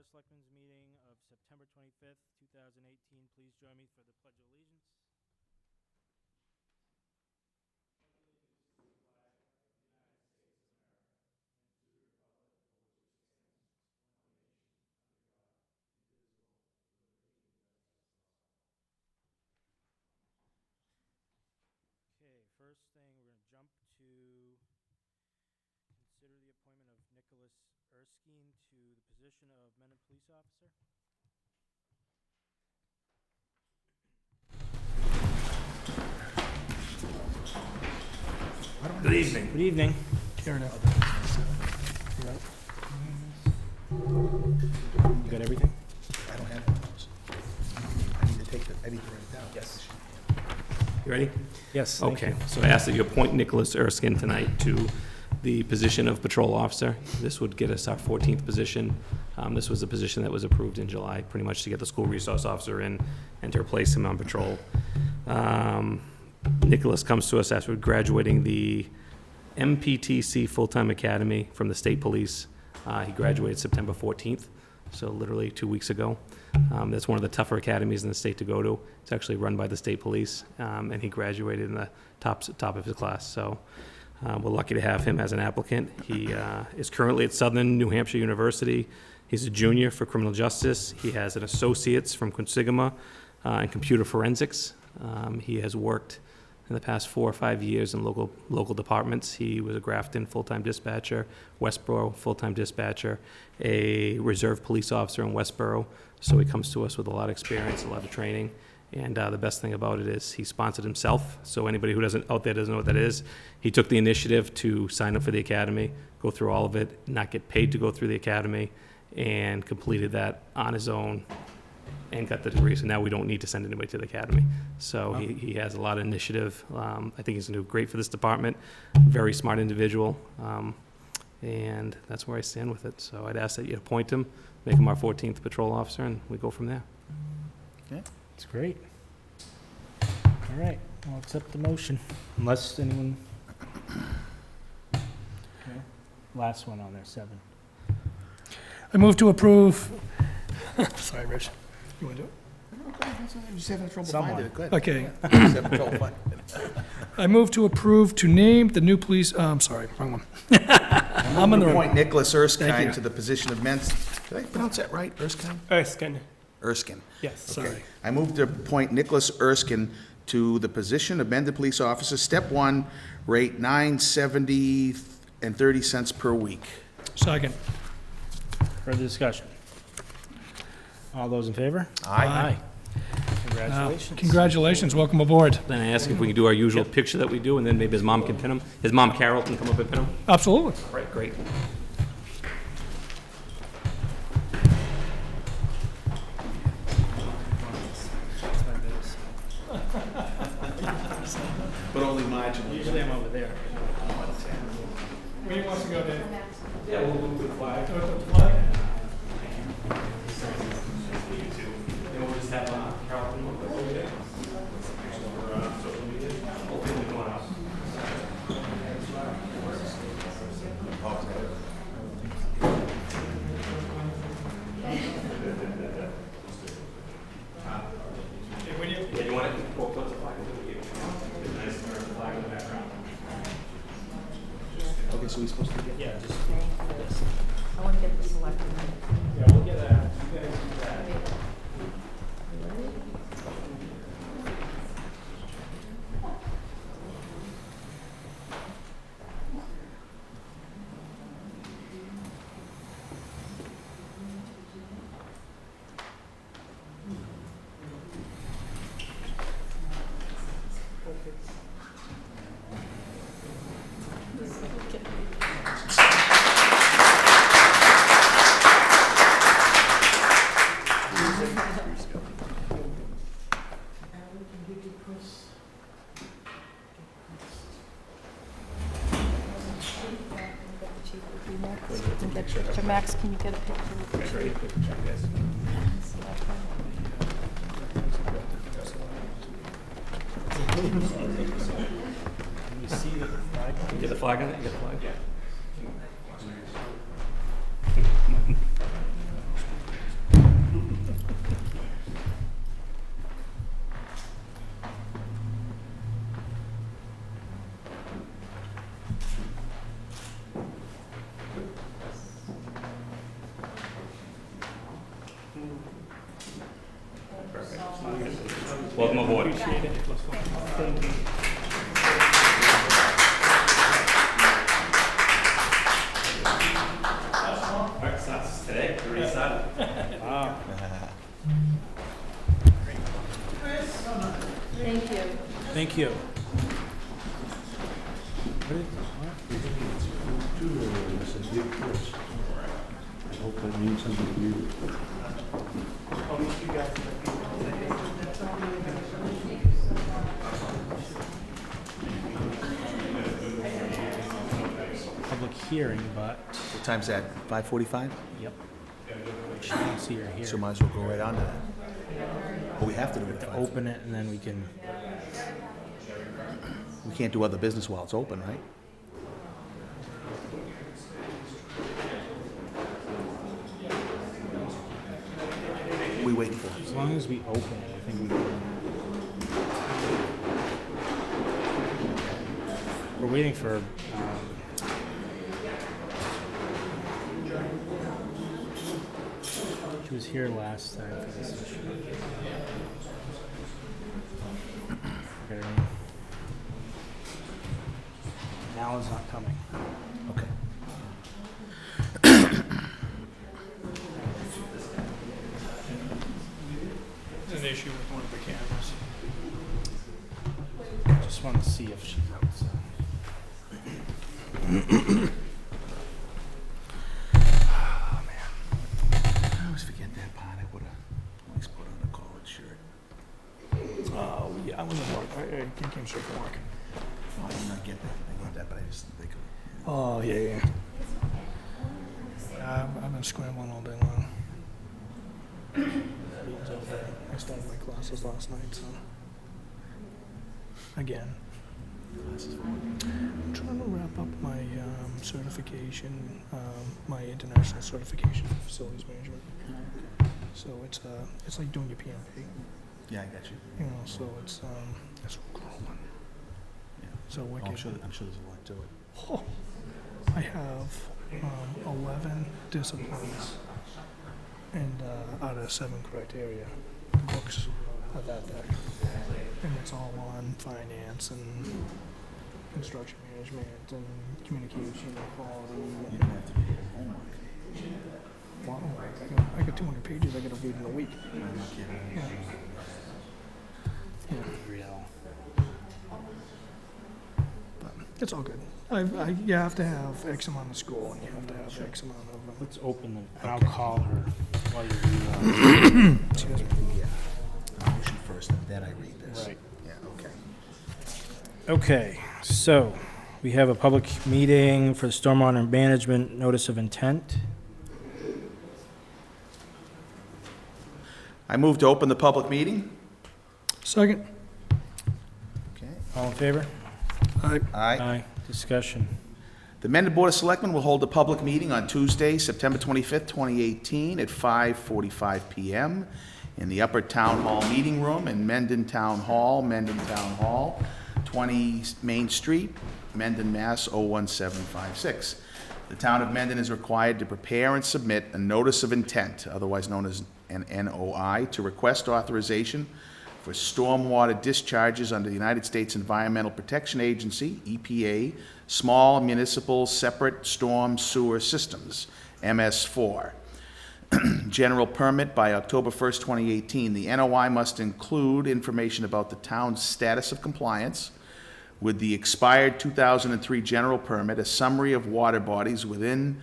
of Selectmen's meeting of September 25th, 2018. Please join me for the Pledge of Allegiance. Okay, first thing, we're going to jump to consider the appointment of Nicholas Erskine to the position of Mendon Police Officer. Good evening. Good evening. Here now. You got everything? I don't have those. I need to take the, I need to write it down. Yes. You ready? Yes, thank Okay, you. so I ask that you appoint Nicholas Erskine tonight to the position of patrol officer. This would get us our 14th position. This was a position that was approved in July, pretty much to get the school resource officer in and to replace him on patrol. Nicholas comes to us after graduating the MPTC Full-Time Academy from the State Police. He graduated September 14th, so literally 2 weeks ago. That's one of the tougher academies in the state to go to. It's actually run by the State Police, and he graduated in the top of his class. So we're lucky to have him as an applicant. He is currently at Southern New Hampshire University. He's a junior for criminal justice. He has an associate's from Quinsigamma in computer forensics. He has worked in the past 4 or 5 years in local departments. He was a Grafton full-time dispatcher, Westboro full-time dispatcher, a reserve police officer in Westboro. So he comes to us with a lot of experience, a lot of training. And the best thing about it is he sponsored himself. So anybody who out there doesn't know what that is, he took the initiative to sign up for the academy, go through all of it, not get paid to go through the academy, and completed that on his own and got the degree. So now we don't need to send anybody to the academy. So he has a lot of initiative. I think he's going to do great for this department. Very smart individual. And that's where I stand with it. So I'd ask that you appoint him, make him our 14th patrol officer, and we go from there. Okay, that's great. All right, I'll accept the motion, unless anyone... Okay. Last one on there, 7. I move to approve. Sorry, Rich. You want to do it? I'm just having trouble Someone. finding it. Good. Okay. Just having trouble finding it. I move to approve to name the new police, I'm sorry, wrong one. I'm on the Appoint Nicholas Thank Erskine you. to the position of men's, did I pronounce that right? Erskine? Erskine. Erskine. Yes, Okay. sorry. I move to appoint Nicholas Erskine to the position of Mendon Police Officer, Step 1, rate $9.70 and 30 cents per week. Second. Further discussion? All those in favor? Aye. Congratulations. Congratulations, welcome aboard. Then I ask if we can do our usual picture that we do, and then maybe his mom can pin him. His mom, Carol, can come up and pin him. Absolutely. Right, great. But only marginally. Usually I'm over there. Where wants to go, Dave? Yeah, we'll move to the flag. The flag? Then we'll just have Carol come up over there. For social media. Hopefully we want to. Yeah, you want it? Walk towards the flag. It's nice to have the flag in the background. Okay, so we're supposed to get... Yeah, just... I want to get the selected. Yeah, we'll get that. You guys do that. Max, can you get a picture of the chief? You see the flag? Get the flag on it? Get the flag? Welcome aboard. All right, starts today. Already started. Thank you. Thank you. Public hearing, but, What time's that, 5:45? yep. She don't see her here. So might as well go right on to that. But we have to do it at 5. Open it and then we can, We can't do other business while it's open, right? We waiting for it. as long as we open it, I think we can. We're waiting for, she was here last time for this issue. Forget her name. Alan's not coming. Okay. There's an issue with one of the cameras. Just want to see if she comes. Oh, man. I always forget that part. I would've always put on a collared shirt. Oh, yeah, I was at work. I came straight from work. Oh, I did not get that. I get that, but I just didn't think of it. Oh, yeah. I've been scrambling all day long. Meetings all day. I started my classes last night, so. Again. I'm trying to wrap up my certification, my international certification for facilities management. So it's like doing your PMP, Yeah, I got you. you know, so it's growing. Yeah. So Oh, wicked. I'm sure there's a lot to it. Oh, I have 11 disciplines and out of 7 criteria. The books are that thick. And it's all on finance and construction management and communication and quality. You And, don't have to do your homework. wow, I got 200 pages I got to read in a week. I'm not kidding. Yeah. Yeah. Real. But it's all good. You have to have X amount of school and you have to have X amount of. Let's open them, and I'll call her while you read She doesn't- Yeah. Motion first, and then I read this. Right. Yeah, okay. Okay, so we have a public meeting for the stormwater management notice of intent. I move to open the public meeting. Second. Okay. All in favor? Aye. Aye. Discussion. The Mendon Board of Selectmen will hold a public meeting on Tuesday, September 25th, 2018, at 5:45 PM in the Upper Town Hall Meeting Room in Mendon Town Hall, 20 Main Street, Mendon, Mass. 01756. The town of Mendon is required to prepare and submit a notice of intent, otherwise known as an NOI, to request authorization for stormwater discharges under the United States Environmental Protection Agency, EPA, Small Municipal Separate Storm Sewer Systems, MS4. General permit by October 1st, 2018. The NOI must include information about the town's status of compliance with the expired 2003 general permit, a summary of water bodies within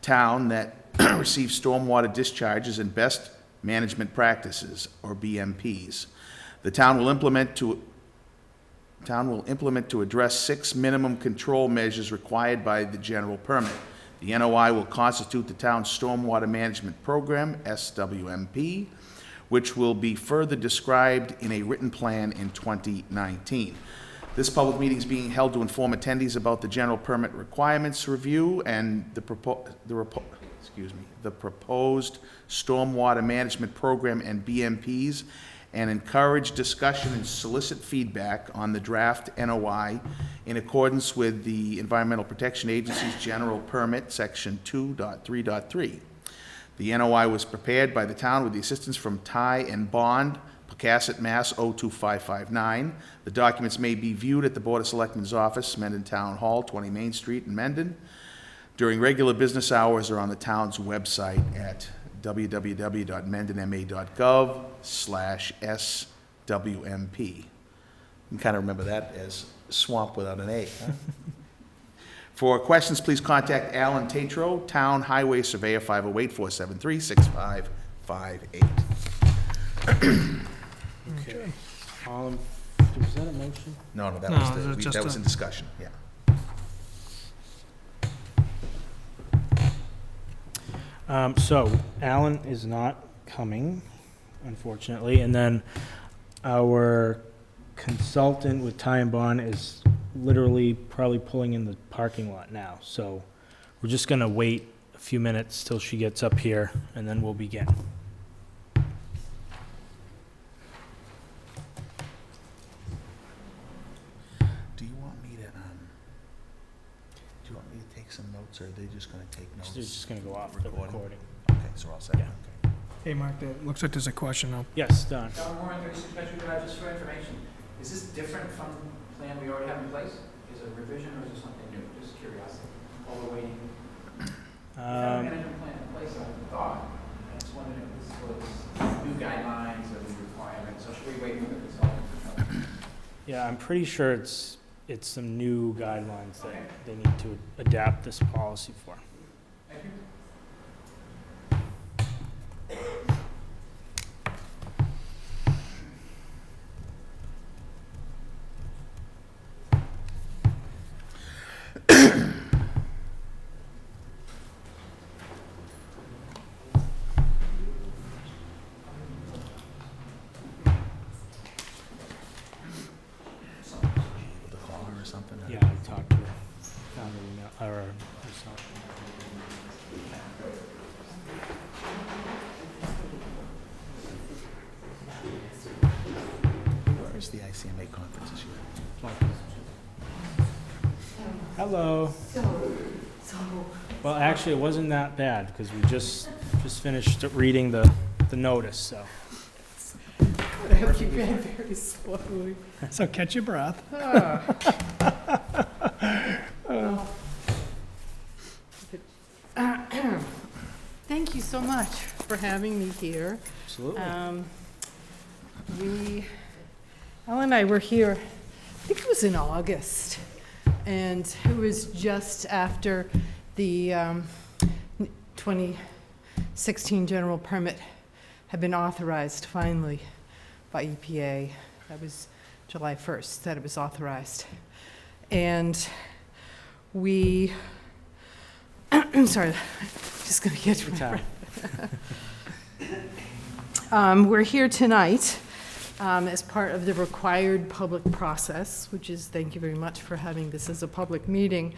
town that receive stormwater discharges and best management practices, or BMPs. The town will implement to address 6 minimum control measures required by the general permit. The NOI will constitute the town's stormwater management program, SWMP, which will be further described in a written plan in 2019. This public meeting is being held to inform attendees about the general permit requirements review and the proposed stormwater management program and BMPs, and encourage discussion and solicit feedback on the draft NOI in accordance with the Environmental Protection Agency's General Permit, Section 2.3.3. The NOI was prepared by the town with the assistance from Ty and Bond Cohasset, Mass. 02559. The documents may be viewed at the Board of Selectmen's office, Mendon Town Hall, 20 Main Street in Mendon, during regular business hours or on the town's website at www.mendonma.gov/SWMP. You can kind of remember that as swamp without an A. Huh? For questions, please contact Alan Tatro, Town Highway Surveyor, 508-473-6558. Okay. Was that a motion? No, that No, was it was just that was a- in discussion, yeah. So Alan is not coming, unfortunately, and then our consultant with Ty and Bond is literally probably pulling in the parking lot now. So we're just gonna wait a few minutes till she gets up here, and then we'll begin. Do you want me to take some notes, or are they just gonna take notes? She's just gonna go off the recording. Okay, so all set. Yeah. Okay. Hey, Mark, there looks like there's a question now. Yes, Don. Don Warren, 36 Metro Drive, just for information, is this different from the plan we already have in place? Is it a revision or is it something new? Just curiosity. While we're waiting. We have a management plan in place, I thought. I just wondered if this was new guidelines or new requirements, so should we wait for the consultant? Yeah, I'm pretty sure it's some new guidelines that Okay. they need to adapt this policy for. Thank you. Able to call her or something? Yeah, I talked to her, found her email, or herself. Where is the ICMA conference this year? Hello. Well, actually, it wasn't that bad, because we just finished reading the notice, so. I hope you ran very slowly. So catch your breath. Thank you so much for having me here. Absolutely. Ellen and I were here, I think it was in August, and it was just after the 2016 general permit had been authorized finally by EPA. That was July 1st that it was authorized. And we, I'm sorry, just gonna get to my Time. We're here tonight as part of the required public process, which is, thank you very much for having this as a public meeting,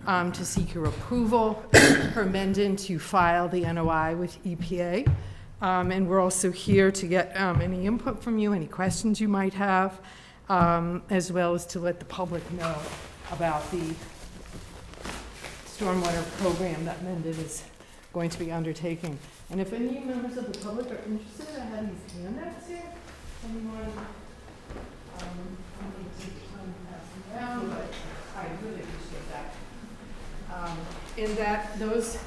to seek your approval for Mendon to file the NOI with EPA. And we're also here to get any input from you, any questions you might have, as well as to let the public know about the stormwater program that Mendon is going to be undertaking. And if any members of the public are interested, I have these handouts here. Anyone, I need to take time to pass them down, but I really appreciate that. In that, those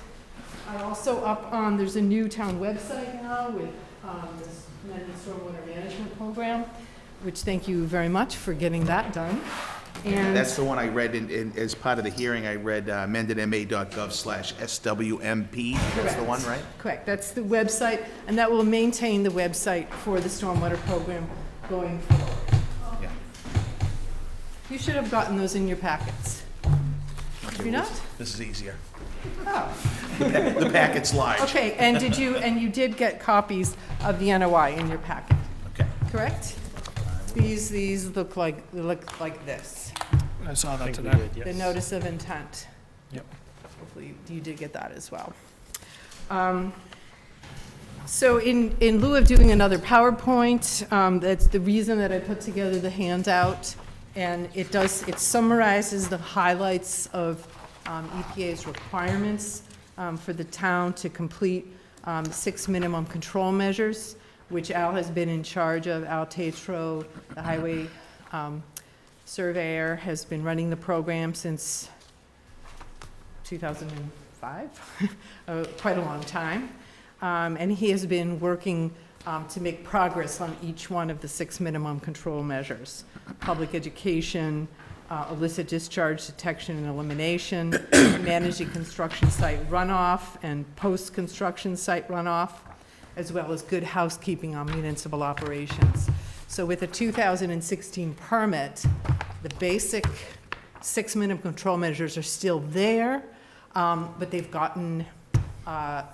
are also up on, there's a new town website now with this Mendon Stormwater Management Program, which thank you very much for getting that done. And That's the one I read as part of the hearing. I read mendonma.gov/SWMP. That's the one, right? correct, that's the website, and that will maintain the website for the stormwater program going forward. Yeah. You should have gotten those in your packets. Did you not? This is easier. Oh, The packet's large. okay, and you did get copies of the NOI in your packet, Okay. correct? These look like this, I saw I that think we today. did, yes. the notice of intent. Yep. Hopefully you did get that as well. So in lieu of doing another PowerPoint, that's the reason that I put together the handout, and it summarizes the highlights of EPA's requirements for the town to complete 6 minimum control measures, which Al has been in charge of. Al Tatro, the highway surveyor, has been running the program since 2005, quite a long time. And he has been working to make progress on each one of the 6 minimum control measures: public education, illicit discharge detection and elimination, managing construction site runoff and post-construction site runoff, as well as good housekeeping on municipal operations. So with a 2016 permit, the basic 6 minimum control measures are still there, but they've gotten a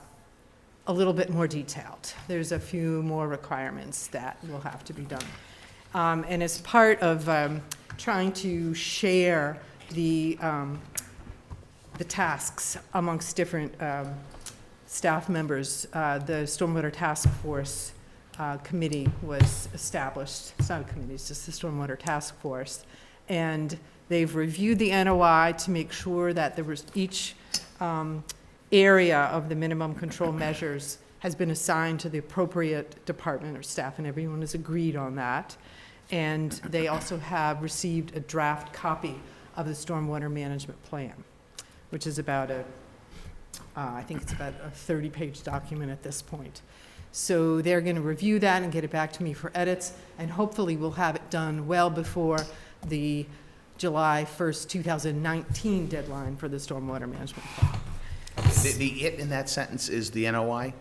little bit more detailed. There's a few more requirements that will have to be done. And as part of trying to share the tasks amongst different staff members, the Stormwater Task Force committee was established. It's not a committee, it's just the Stormwater Task Force. And they've reviewed the NOI to make sure that there was each area of the minimum control measures has been assigned to the appropriate department or staff, and everyone has agreed on that. And they also have received a draft copy of the stormwater management plan, which is about I think it's about a 30-page document at this point. So they're going to review that and get it back to me for edits, and hopefully we'll have it done well before the July 1st, 2019 deadline for the stormwater management plan. The "it" in that sentence is the NOI?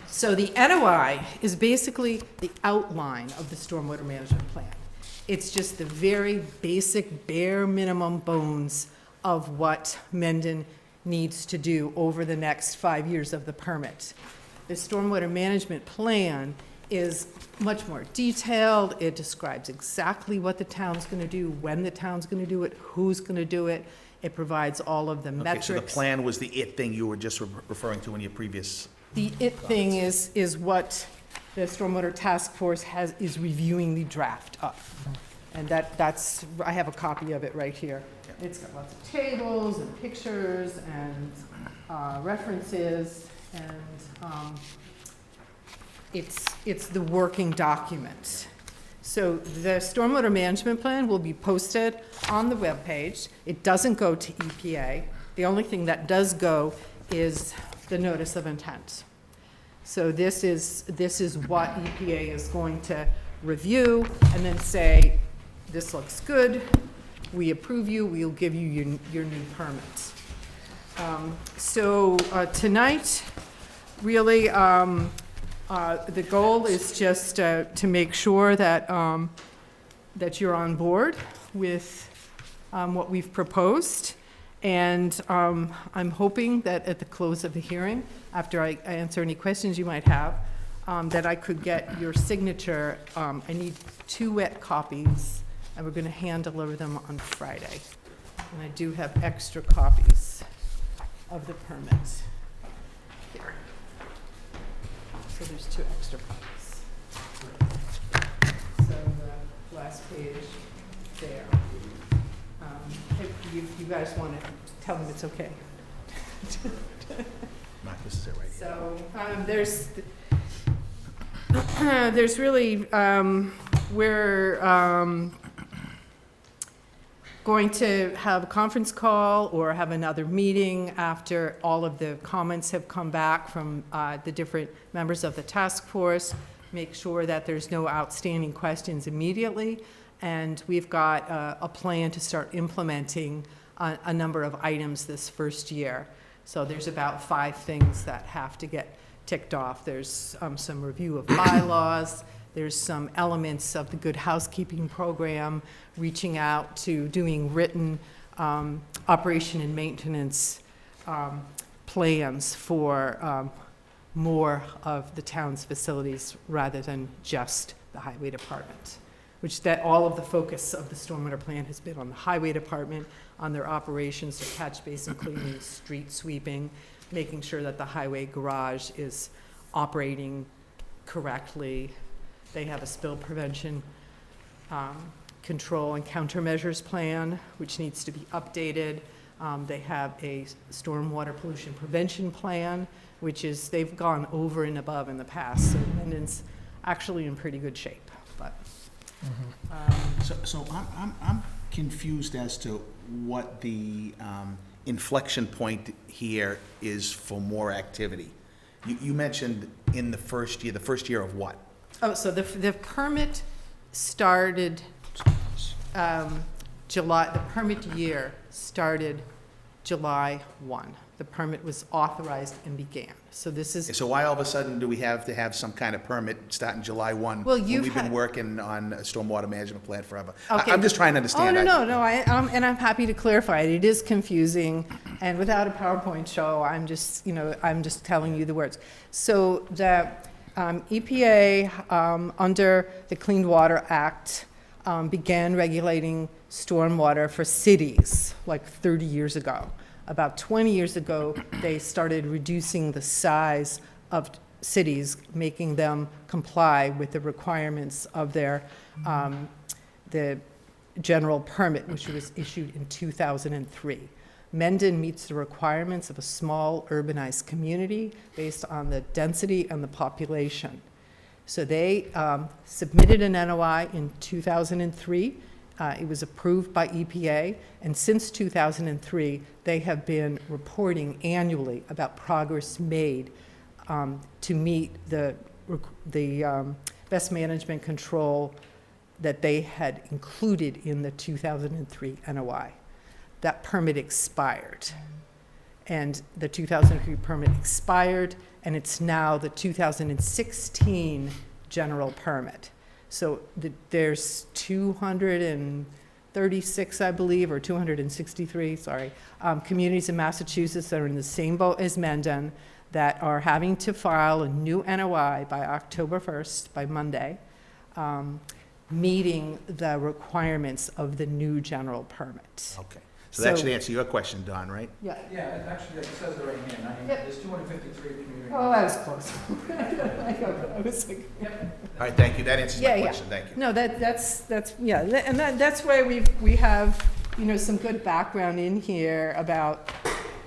So the NOI is basically the outline of the stormwater management plan. It's just the very basic, bare minimum bones of what Mendon needs to do over the next 5 years of the permit. The stormwater management plan is much more detailed. It describes exactly what the town's going to do, when the town's going to do it, who's going to do it. It provides all of the metrics. Okay, so the plan was the "it" thing you were just referring to in your previous... The "it" thing is what the Stormwater Task Force is reviewing the draft of. And that's, I have a copy of it right here. It's got lots of tables and pictures and references, and it's the working document. So the stormwater management plan will be posted on the webpage. It doesn't go to EPA. The only thing that does go is the notice of intent. So this is what EPA is going to review and then say, this looks good, we approve you, we'll give you your new permit. Tonight, really, the goal is just to make sure that that you're on board with what we've proposed. And I'm hoping that at the close of the hearing, after I answer any questions you might have, that I could get your signature. I need 2 wet copies, and we're going to hand deliver them on Friday. And I do have extra copies of the permit here. So there's 2 extra copies. So the last page there. If you guys want to tell them it's okay. Mark, this is it right here. So there's really, we're going to have a conference call or have another meeting after all of the comments have come back from the different members of the task force, make sure that there's no outstanding questions immediately. And we've got a plan to start implementing a number of items this first year. So there's about 5 things that have to get ticked off. There's some review of bylaws. There's some elements of the Good Housekeeping program, reaching out to doing written operation and maintenance plans for more of the town's facilities rather than just the highway department. Which that all of the focus of the stormwater plan has been on the highway department, on their operations, their catch basin cleaning, street sweeping, making sure that the highway garage is operating correctly. They have a spill prevention control and countermeasures plan, which needs to be updated. They have a stormwater pollution prevention plan, which is, they've gone over and above in the past. So Mendon's actually in pretty good shape, but. So I'm confused as to what the inflection point here is for more activity. You mentioned in the first year of what? Oh, so the permit started, July, the permit year started July 1. The permit was authorized and began. So this is, So why all of a sudden do we have to have some kind of permit starting July 1? Well, when you've we've been had- working on a stormwater management plan forever? Okay. I'm just trying to oh, understand. no, and I'm happy to clarify it. It is confusing, and without a PowerPoint show, I'm just telling you the words. So the EPA, under the Clean Water Act, began regulating stormwater for cities like 30 years ago. About 20 years ago, they started reducing the size of cities, making them comply with the requirements of their, the general permit, which was issued in 2003. Mendon meets the requirements of a small urbanized community based on the density and the population. So they submitted an NOI in 2003. It was approved by EPA, and since 2003, they have been reporting annually about progress made to meet the best management control that they had included in the 2003 NOI. That permit expired, and the 2003 permit expired, and it's now the 2016 general permit. So there's 236, I believe, or 263, sorry, communities in Massachusetts that are in the same boat as Mendon that are having to file a new NOI by October 1st, by Monday, meeting the requirements of the new general permit. Okay. So that should answer your question, Don, right? Yeah. Yeah, it actually, it says it right here, Yep. there's 253 community. Oh, I was close. I was like, All right, thank you. That answers Yeah, my yeah. question. Thank you. no, that's, yeah, and that's why we have, some good background in here about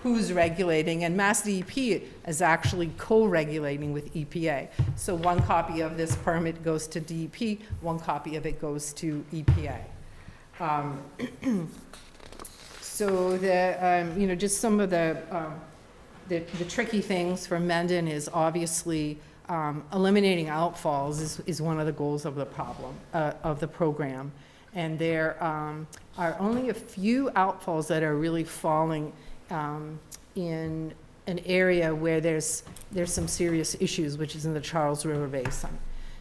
who's regulating, and Mass DEP is actually co-regulating with EPA. So one copy of this permit goes to DEP, one copy of it goes to EPA. So the, just some of the tricky things for Mendon is obviously eliminating outfalls is one of the goals of the problem, of the program. And there are only a few outfalls that are really falling in an area where there's some serious issues, which is in the Charles River Basin.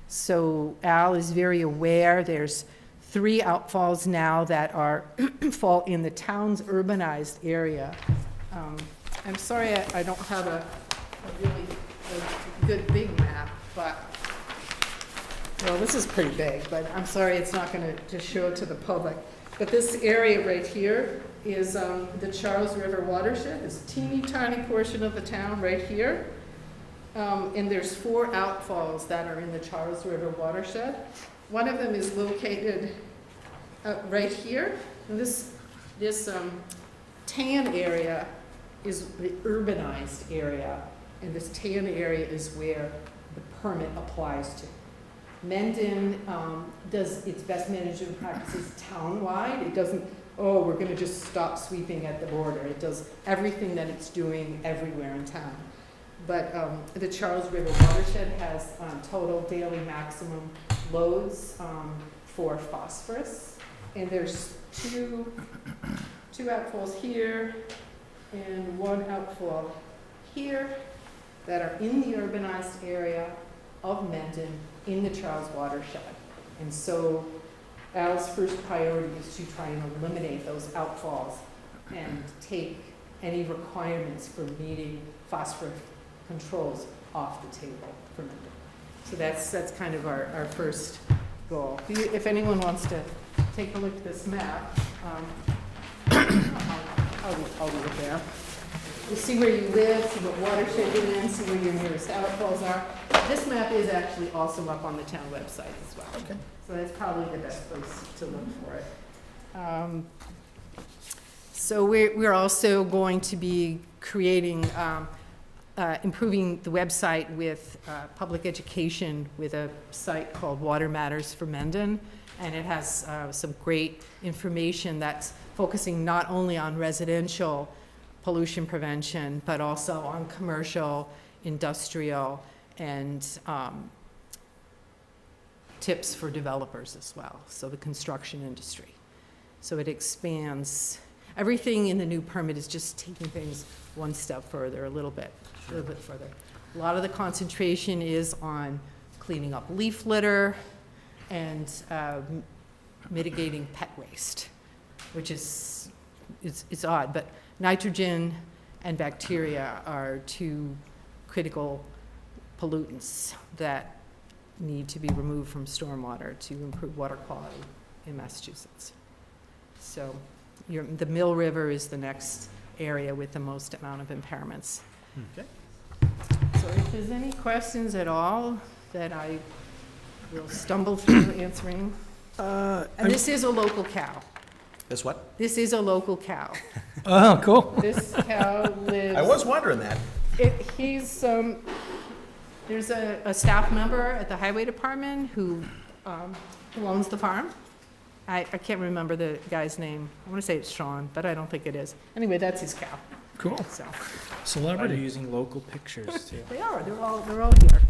So Al is very aware there's 3 outfalls now that are fall in the town's urbanized area. I'm sorry I don't have a really good big map, but, well, this is pretty big, but I'm sorry it's not going to show it to the public. But this area right here is the Charles River watershed. It's a teeny tiny portion of the town right here. And there's 4 outfalls that are in the Charles River watershed. One of them is located right here. And this tan area is the urbanized area, and this tan area is where the permit applies to. Mendon does its best management practices town-wide. It doesn't, oh, we're going to just stop sweeping at the border. It does everything that it's doing everywhere in town. But the Charles River watershed has total daily maximum loads for phosphorus. And there's two outfalls here and 1 outfall here that are in the urbanized area of Mendon in the Charles watershed. And so Al's first priority is to try and eliminate those outfalls and take any requirements for meeting phosphorus controls off the table for Mendon. So that's kind of our first goal. If anyone wants to take a look at this map, I'll leave it there. You see where you live, see what watershed you're in, see where your nearest outfalls are. This map is actually also up on the town website as well. Okay. So that's probably the best place to look for it. So we're also going to be creating improving the website with public education with a site called Water Matters for Mendon. And it has some great information that's focusing not only on residential pollution prevention, but also on commercial, industrial, and tips for developers as well, so the construction industry. So it expands. Everything in the new permit is just taking things one step further, a little bit further. A lot of the concentration is on cleaning up leaf litter and mitigating pet waste, which is, it's odd, but nitrogen and bacteria are two critical pollutants that need to be removed from stormwater to improve water quality in Massachusetts. So the Mill River is the next area with the most amount of impairments. Okay. So if there's any questions at all that I will stumble through answering. And this is a local cow. This what? This is a local cow. Oh, cool. This cow lives. I was wondering that. There's a staff member at the highway department who owns the farm. I can't remember the guy's name. I want to say it's Sean, but I don't think it is. Anyway, that's his cow. Cool. So Why are you Celebrity. using local pictures too? they are. They're all here.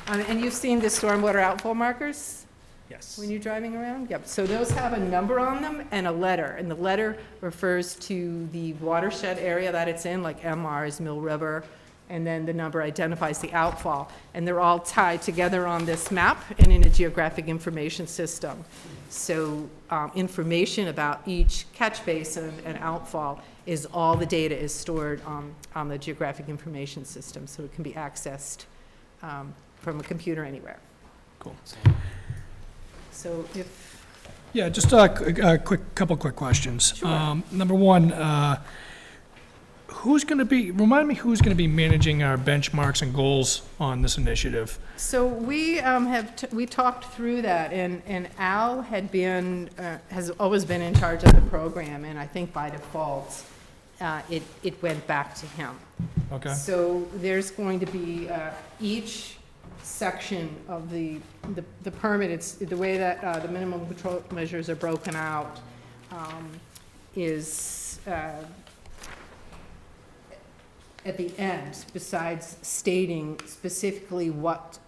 And you've seen the stormwater outfall markers Yes. when you're driving around? Yep. So those have a number on them and a letter. And the letter refers to the watershed area that it's in, like MR is Mill River. And then the number identifies the outfall. And they're all tied together on this map and in a geographic information system. So information about each catch basin and outfall is all the data is stored on the geographic information system. So it can be accessed from a computer anywhere. Cool. So if, Yeah, just a couple quick questions. Sure. Number one, remind me who's going to be managing our benchmarks and goals on this initiative? so we we talked through that, and Al has always been in charge of the program, and I think by default, it went back to him. Okay. So there's going to be each section of the permit, it's the way that the minimum control measures are broken out is at the end, besides stating specifically what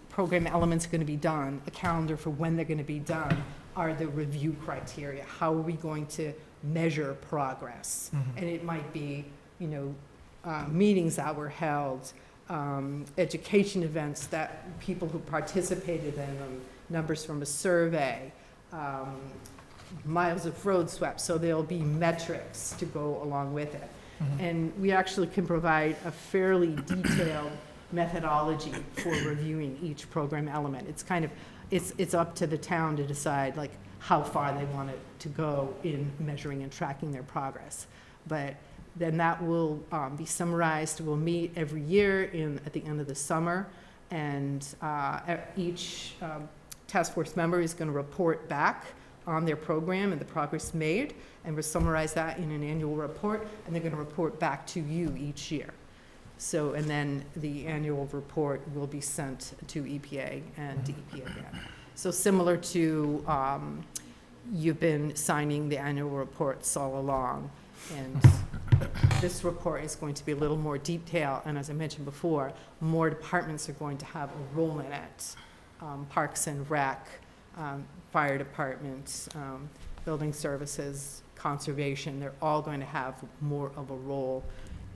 program elements are going to be done, a calendar for when they're going to be done, are the review criteria. How are we going to measure progress? And it might be, meetings that were held, education events that people who participated in them, numbers from a survey, miles of road swept. So there'll be metrics to go along with it. And we actually can provide a fairly detailed methodology for reviewing each program element. It's kind of, it's up to the town to decide like how far they want it to go in measuring and tracking their progress. But then that will be summarized. We'll meet every year at the end of the summer, and each task force member is going to report back on their program and the progress made, and we'll summarize that in an annual report, and they're going to report back to you each year. So, and then the annual report will be sent to EPA and DEP again. So similar to, you've been signing the annual reports all along, and this report is going to be a little more detailed, and as I mentioned before, more departments are going to have a role in it. Parks and Rec, fire departments, building services, conservation, they're all going to have more of a role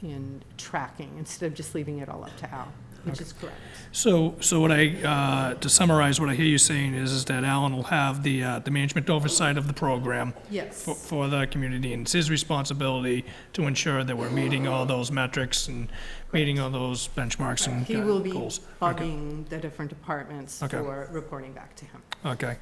in tracking instead of just leaving it all up to Al, which is correct. So what to summarize, what I hear you saying is that Alan will have the management oversight of the program Yes. for the community, and it's his responsibility to ensure that we're meeting all those metrics and meeting all those benchmarks and He will be goals. Okay. bugging the different departments Okay. for reporting back to him. Okay.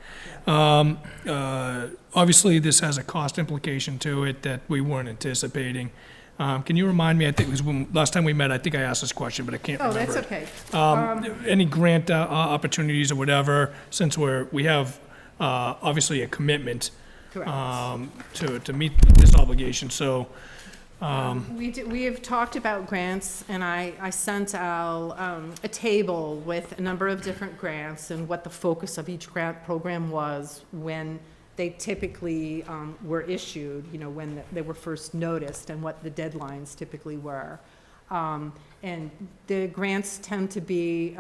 Obviously, this has a cost implication to it that we weren't anticipating. Can you remind me, I think it was last time we met, I think I asked this question, but I can't Oh, remember. that's okay. Any grant opportunities or whatever, since we have obviously a commitment Correct. to meet this obligation. So We have talked about grants, and I sent Al a table with a number of different grants and what the focus of each grant program was when they typically were issued, you know, when they were first noticed and what the deadlines typically were. And the grants tend to be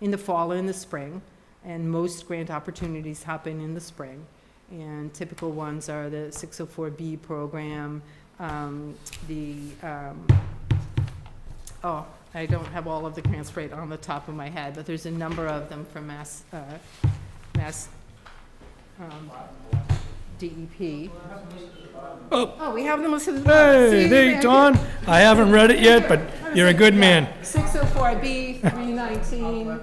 in the fall and in the spring, and most grant opportunities happen in the spring. And typical ones are the 604B program, I don't have all of the grants right on the top of my head, but there's a number of them from Mass DEP. Oh, we have them listed as well. Hey, See, hey, Randy? Don, I haven't read it yet, but you're a good man. 604B, 319.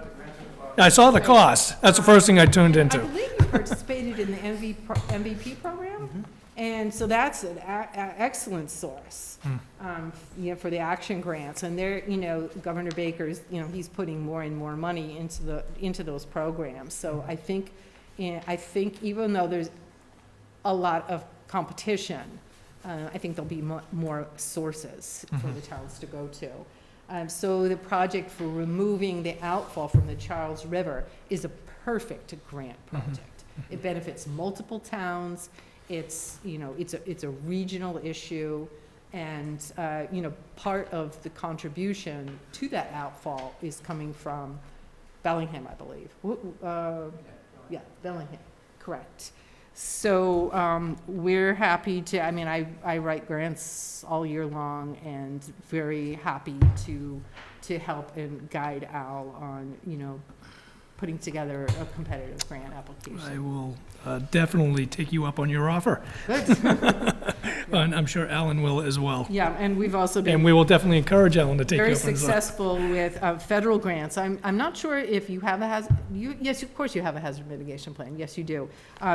I saw the cost. That's the first thing I tuned I into. believe you participated in the MVP program, and so that's an excellent source, you know, for the action grants. And there, you know, Governor Baker's, you know, he's putting more and more money into those programs. So I think even though there's a lot of competition, I think there'll be more sources for the towns to go to. So the project for removing the outfall from the Charles River is a perfect grant project. It benefits multiple towns. It's, you know, it's a regional issue, and you know, part of the contribution to that outfall is coming from Bellingham, I believe. Yeah, Bellingham, correct. So we're happy to, I mean, I write grants all year long, and very happy to help and guide Al on, you know, putting together a competitive grant application. I will definitely take you up on your offer. Good. And I'm sure Alan will as well. Yeah, and we've also been And we will definitely encourage Alan to take you very up on his offer. successful with federal grants. I'm not sure if you have a hazard, yes, of course you have a hazard mitigation plan. Yes, you do.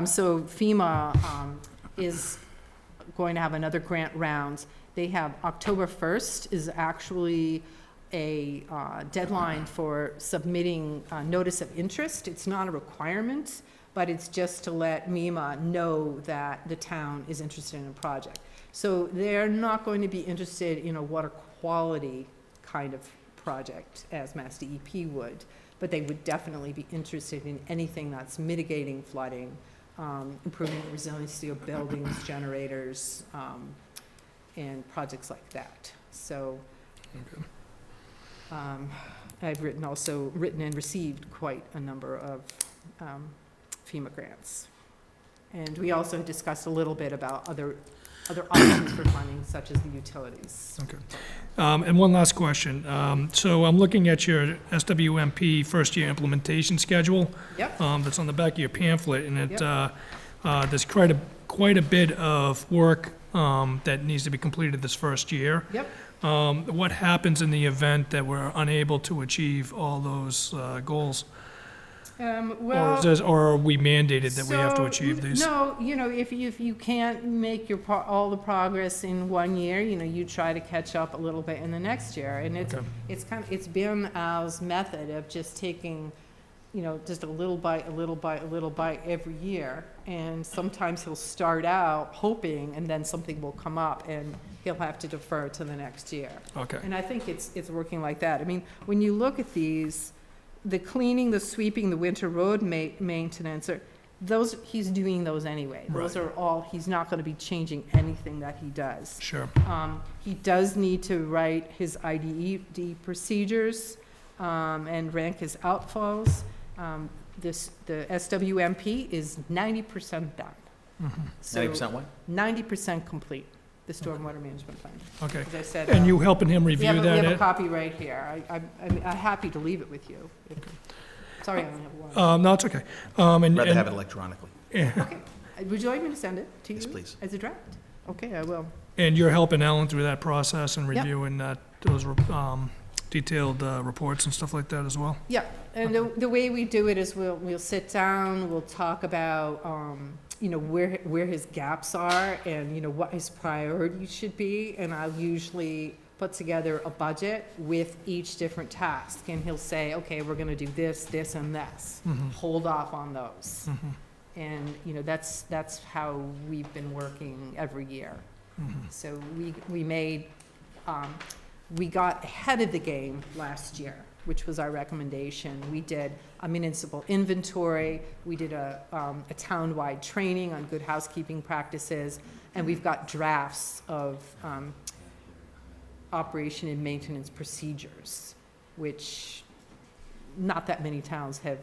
So FEMA is going to have another grant round. They have October 1st is actually a deadline for submitting a notice of interest. It's not a requirement, but it's just to let MEMA know that the town is interested in a project. So they're not going to be interested in a water quality kind of project as Mass DEP would, but they would definitely be interested in anything that's mitigating flooding, improving the resiliency of buildings, generators, and projects like that. So I've written and received quite a number of FEMA grants. And we also discussed a little bit about other options for funding, such as the utilities. Okay. And one last question. So I'm looking at your SWMP first-year implementation schedule. Yep. That's on the back of your pamphlet, and it, there's quite a bit of work that needs to be completed this first year. Yep. What happens in the event that we're unable to achieve all those goals? Well, Or are we mandated that we have to so, achieve these? No, you know, if you can't make your all the progress in 1 year, you know, you try to catch up a little bit in the next year. And it's been Al's method of just taking, you know, just a little bite every year. And sometimes he'll start out hoping, and then something will come up, and he'll have to defer to the next year. Okay. And I think it's working like that. I mean, when you look at these, the cleaning, the sweeping, the winter road maintenance, he's doing those anyway. Those are all, he's not gonna be changing anything that he does. Sure. He does need to write his IDE procedures, and rank his outfalls. The SWMP is 90% done. So 90% what? 90% complete, the stormwater management plan. Okay. As I said. And you helping him We review have a that? Ed? copy right here. I'm happy to leave it with you. Sorry, I only have one. No, it's okay. Rather have it electronically. Okay. Would you like me to send it to you? Yes, please. As a draft? Okay, I will. And you're helping Alan through that process and Yep. reviewing those detailed reports and stuff like that as well? Yeah, and the way we do it is we'll sit down, we'll talk about, you know, where his gaps are, and, you know, what his priorities should be, and I'll usually put together a budget with each different task, and he'll say, okay, we're gonna do this, this, and this. Hold off on those. And, you know, that's how we've been working every year. So we made, we got ahead of the game last year, which was our recommendation. We did a municipal inventory, we did a town-wide training on good housekeeping practices, and we've got drafts of operation and maintenance procedures, which not that many towns have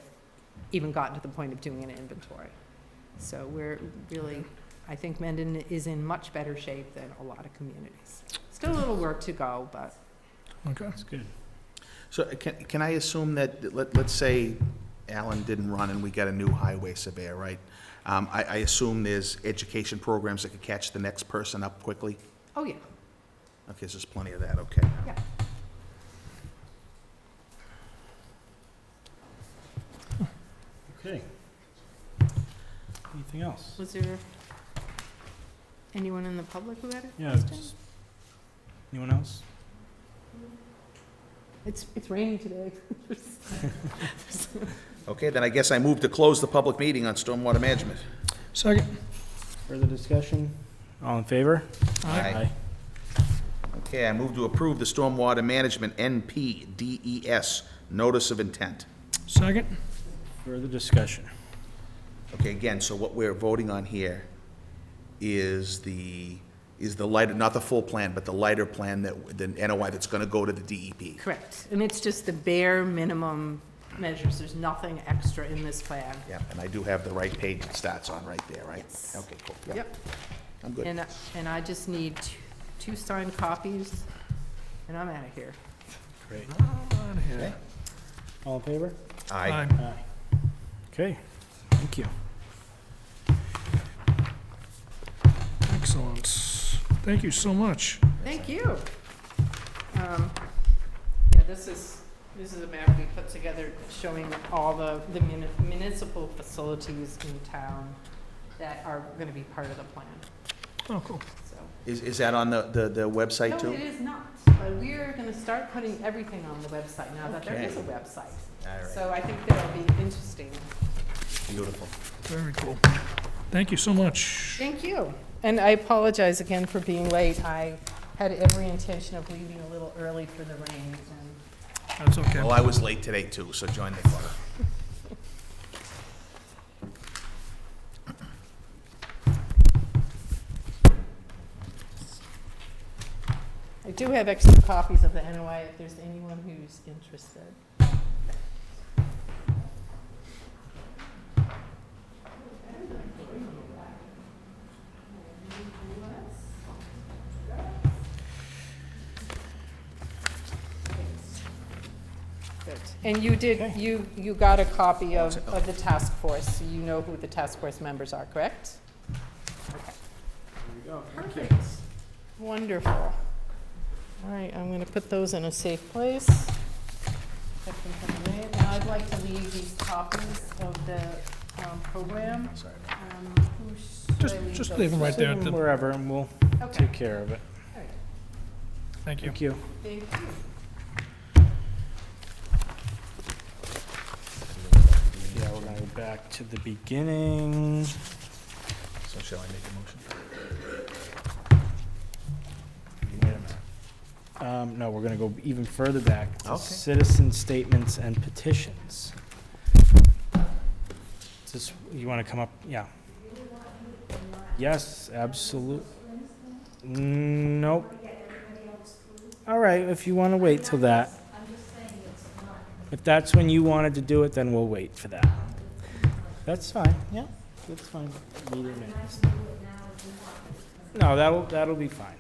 even gotten to the point of doing an inventory. So we're really, I think Mendon is in much better shape than a lot of communities. Still a little work to go, but Okay. That's good. So can I assume that, let's say Alan didn't run and we got a new highway surveyor, right? I assume there's education programs that could catch the next person up quickly? oh yeah, Okay, so there's plenty of that, okay. yeah. Okay. Anything else? Was there anyone in the public who had a Yeah, question? just- anyone else? It's raining today. Okay, then I guess I move to close the public meeting on stormwater management. Second. Further discussion? All in favor? Aye. Okay, I move to approve the stormwater management NPDES notice of intent. Second. Further discussion? Okay, again, so what we're voting on here is the lighter, not the full plan, but the lighter plan that, the NOI that's gonna go to the DEP. Correct, and it's just the bare minimum measures, there's nothing extra in this plan. Yeah, and I do have the right page it starts on right there, right? Yes. Okay, cool. Yep, I'm good. and I just need two signed copies, and I'm out of here. Great. Okay. All in favor? Aye. Aye. Okay, thank you. Excellent. Thank you so much. Thank you. Yeah, this is a map we put together showing all the municipal facilities in town that are gonna be part of the plan, Oh, cool. so. Is that on the website No, too? it is not, but we're gonna start putting everything on the website now that there Okay. is a website. All right, So I think that'll be interesting. beautiful. Very cool. Thank you so much. Thank you. And I apologize again for being late. I had every intention of leaving a little early for the rain, and That's okay. Well, I was late today too, so join the club. I do have extra copies of the NOI if there's anyone who's interested. Good. And you did, Okay. you got a copy of the task force, so you know who the task force members are, correct? Okay. Perfect. Wonderful. All right, I'm gonna put those in a safe place. Put them from away. Now I'd like to leave these copies of the program. Sorry. Who should I Just those leave 'em with? right there at Sit the- wherever, and we'll Okay, take care of it. all right, Thank you. Thank you. thank you. Yeah, we're gonna go back to the beginning. So shall I make a motion? Wait a minute. No, we're gonna go even further back to Okay. citizen statements and petitions. Just, you wanna come up? Yeah. Yes, absolute. Nope. All right, if you wanna wait till that. If that's when you wanted to do it, then we'll wait for that. That's fine, yeah, that's fine. Meeting minutes. No, that'll be fine.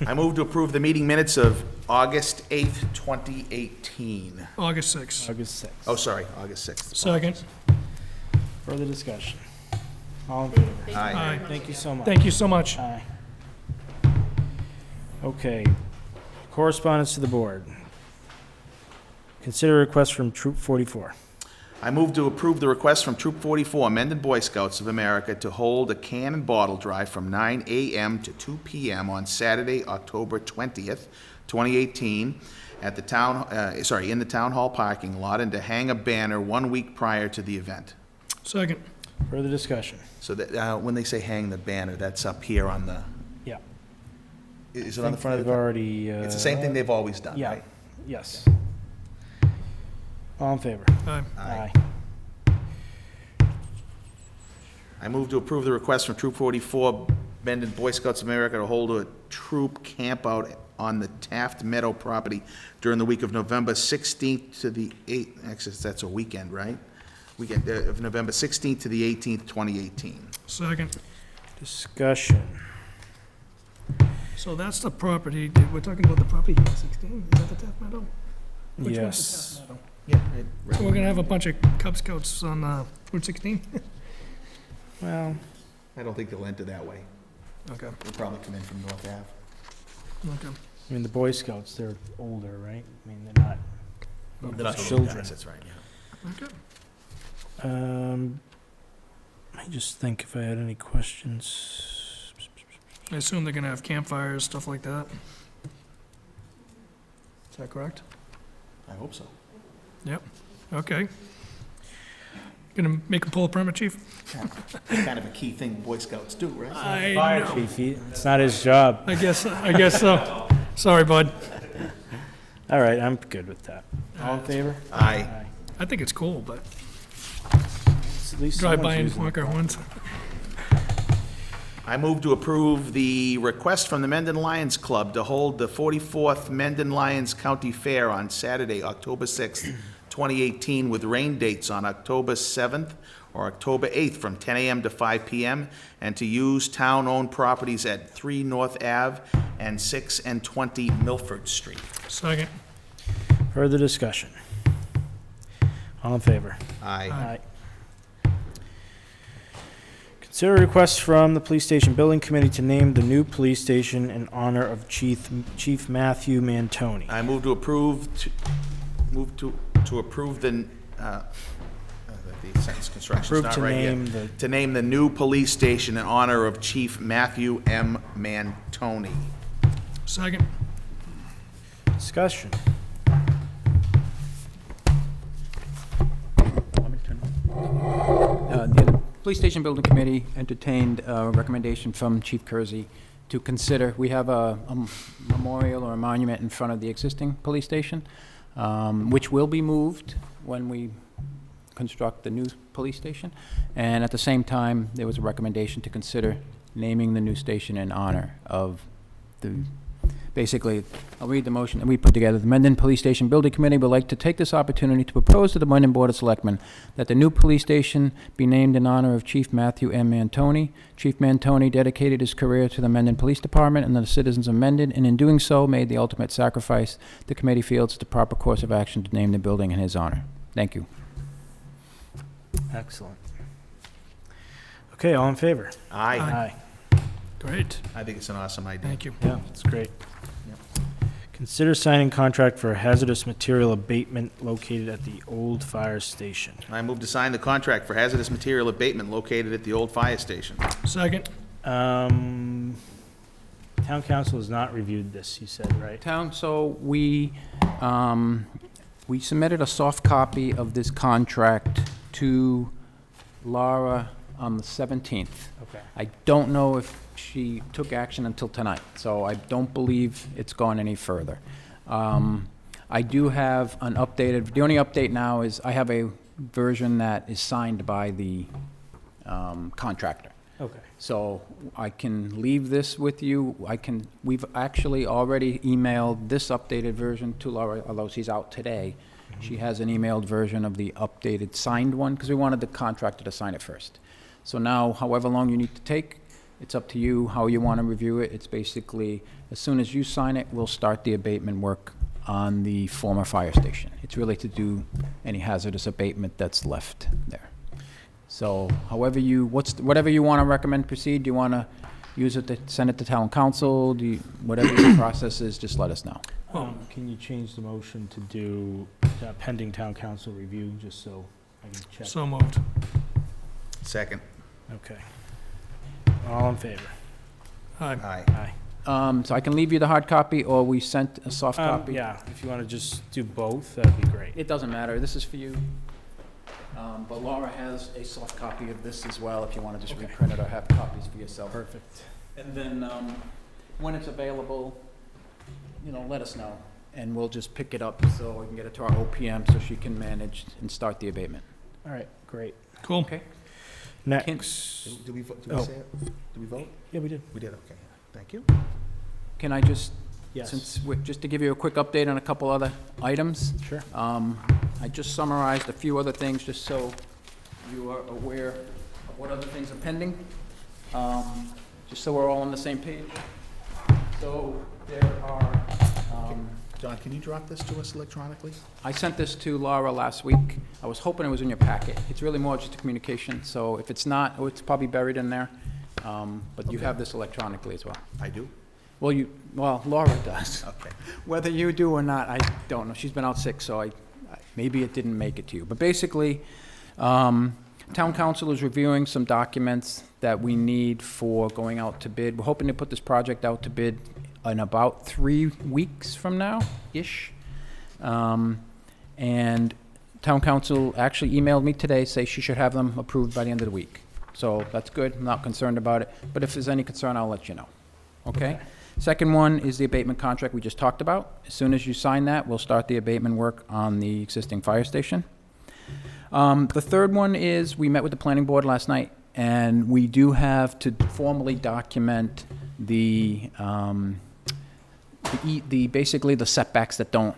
I move to approve the meeting minutes of August 8th, 2018. August 6th. August 6th. Oh, sorry, August 6th. Second. Further discussion. All in favor? Thank you Aye. very Aye. much. Thank you so much. Thank you so much. Aye. Okay. Correspondence to the board. Consider request from Troop 44. I move to approve the request from Troop 44, Mendon Boy Scouts of America, to hold a can and bottle drive from 9 a.m. to 2 p.m. on Saturday, October 20th, 2018, at the town, in the town hall parking lot, and to hang a banner 1 week prior to the event. Second. Further discussion. So that, when they say hang the banner, that's up here on the, Yeah. Is it on the front of They've the? already, It's the same thing they've always done, yeah. right? Yes. All in favor? Aye. I move to approve the request from Troop 44, Mendon Boy Scouts of America, to hold a troop campout on the Taft Meadow property during the week of November 16th to the 8th, actually, that's a weekend, right? Weekend of November 16th to the 18th, 2018. Second. Discussion. So that's the property, we're talking about the property here on 16, is that the Taft Meadow? Which one's the Yes. Taft Meadow? Yeah. So we're gonna have a bunch of Cub Scouts on Route 16? Well, I don't think they'll enter that way. Okay, They'll probably come in from North Ave. okay. I mean, the Boy Scouts, they're older, right? I mean, they're not They're not children. guys, that's right, yeah. Okay. Let me just think if I had any questions. I assume they're gonna have campfires, stuff like that? Is that correct? I hope so. Okay. Gonna make them pull a permit, chief? Kind of a key thing Boy Scouts do, right? I know. Chief, it's not his job. I guess so. Sorry, bud. All right, I'm good with that. All in favor? Aye. I think it's cool, but At least drive by someone's and using honk it. our horns. I move to approve the request from the Mendon Lions Club to hold the 44th Mendon Lions County Fair on Saturday, October 6th, 2018, with rain dates on October 7th or October 8th from 10 a.m. to 5 p.m., and to use town-owned properties at 3 North Ave and 6 and 20 Milford Street. Second. Further discussion. All in favor? Aye. Aye. Consider a request from the Police Station Building Committee to name the new police station in honor of Chief Matthew Mantoni. I move to approve, to approve the sentence construction's Approve not to right yet. name the, To name the new police station in honor of Chief Matthew M. Mantoni. Second. discussion. The Police Station Building Committee entertained a recommendation from Chief Kersey to consider, we have a memorial or a monument in front of the existing police station, which will be moved when we construct the new police station. And at the same time, there was a recommendation to consider naming the new station in honor of the, basically, I'll read the motion that we put together. The Mendon Police Station Building Committee would like to take this opportunity to propose to the Mendon Board of Selectmen that the new police station be named in honor of Chief Matthew M. Mantoni. Chief Mantoni dedicated his career to the Mendon Police Department and the citizens of Mendon, and in doing so, made the ultimate sacrifice. The committee feels it's the proper course of action to name the building in his honor. Thank you. Excellent. Okay, all in favor? Aye. Aye. Great, I think it's an awesome idea. thank you. Yeah, it's great. Consider signing contract for hazardous material abatement located at the old fire station. I move to sign the contract for hazardous material abatement located at the old fire station. Second. Town council has not reviewed this, you said, right? Town, so we submitted a soft copy of this contract to Laura on the 17th. Okay. I don't know if she took action until tonight, so I don't believe it's gone any further. I do have an updated, the only update now is I have a version that is signed by the contractor. Okay. So I can leave this with you. We've actually already emailed this updated version to Laura, although she's out today. She has an emailed version of the updated signed one, because we wanted the contractor to sign it first. So now, however long you need to take, it's up to you how you want to review it. It's basically, as soon as you sign it, we'll start the abatement work on the former fire station. It's really to do any hazardous abatement that's left there. So however whatever you want to recommend proceed, do you want to use it to send it to town council? Whatever your process is, just let us know. Can you change the motion to do pending town council review, just so I can check? So moved. Second. Okay. All in favor? Aye. Aye. So I can leave you the hard copy, or we sent a soft copy? Yeah, if you want to just do both, that'd be great. It doesn't matter, this is for you. But Laura has a soft copy of this as well, if you want to just Okay. reprint it or have copies for yourself. Perfect. And then, when it's available, let us know. And we'll just pick it up so we can get it to our OPM so she can manage and start the abatement. All right, great. Cool. Okay? Next, Did we say it? Did we vote? yeah, we did. We did, okay. Thank you. Can I just, Yes, just to give you a quick update on a couple other items? sure. I just summarized a few other things, just so you are aware of what other things are pending, just so we're all on the same page. So there are, John, can you drop this to us electronically? I sent this to Laura last week. I was hoping it was in your packet. It's really more just a communication, so if it's not, it's probably buried in there. But you Okay. have this electronically as well. I do? Well, Laura does. Okay. Whether you do or not, I don't know. She's been out sick, so maybe it didn't make it to you. But basically, town council is reviewing some documents that we need for going out to bid. We're hoping to put this project out to bid in about 3 weeks from now-ish. And town council actually emailed me today, say she should have them approved by the end of the week. So that's good. I'm not concerned about it. But if there's any concern, I'll let you know. Okay? Second one is the abatement contract we just talked about. As soon as you sign that, we'll start the abatement work on the existing fire station. The third one is, we met with the planning board last night, and we do have to formally document basically the setbacks that don't,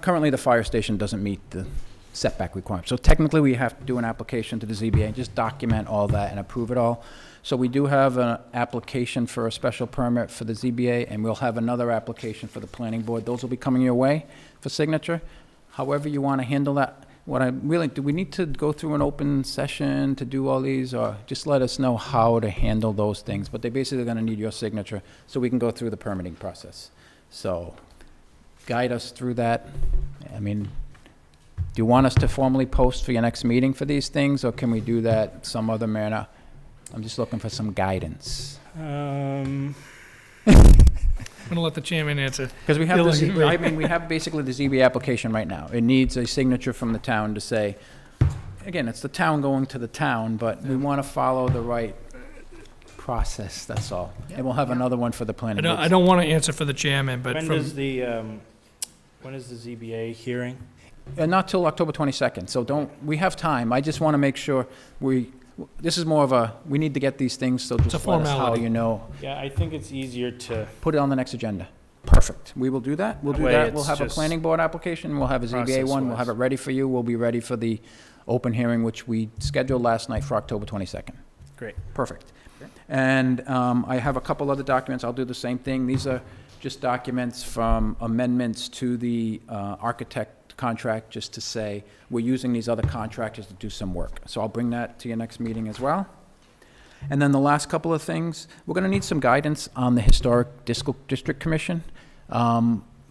currently the fire station doesn't meet the setback requirement. So technically, we have to do an application to the ZBA, just document all that and approve it all. So we do have an application for a special permit for the ZBA, and we'll have another application for the planning board. Those will be coming your way for signature. However you want to handle that. Do we need to go through an open session to do all these, or just let us know how to handle those things? But they're basically going to need your signature so we can go through the permitting process. So guide us through that. I mean, do you want us to formally post for your next meeting for these things, or can we do that some other manner? I'm just looking for some guidance. I'm gonna let the chairman answer. Because we have You'll this, agree. I mean, we have basically the ZBA application right now. It needs a signature from the town to say, again, it's the town going to the town, but we want to follow the right process, that's all. And we'll have another one for the planning board. I don't want to answer for the chairman, but When from, is the ZBA hearing? Not till October 22nd, so we have time. I just want to make sure this is more of we need to get these things, so just a let us how formality. you know. Yeah, I think it's easier to, Put it on the next agenda. Perfect. We will do that. We'll That do way that. We'll it's have a just planning board application. We'll have a ZBA one. We'll have it ready for you. We'll be ready for the open hearing, which we scheduled last night for October 22nd. great. Perfect. And I have a couple other documents. I'll do the same thing. These are just documents from amendments to the architect contract, just to say we're using these other contractors to do some work. So I'll bring that to your next meeting as well. And then the last couple of things, we're going to need some guidance on the Historic District Commission.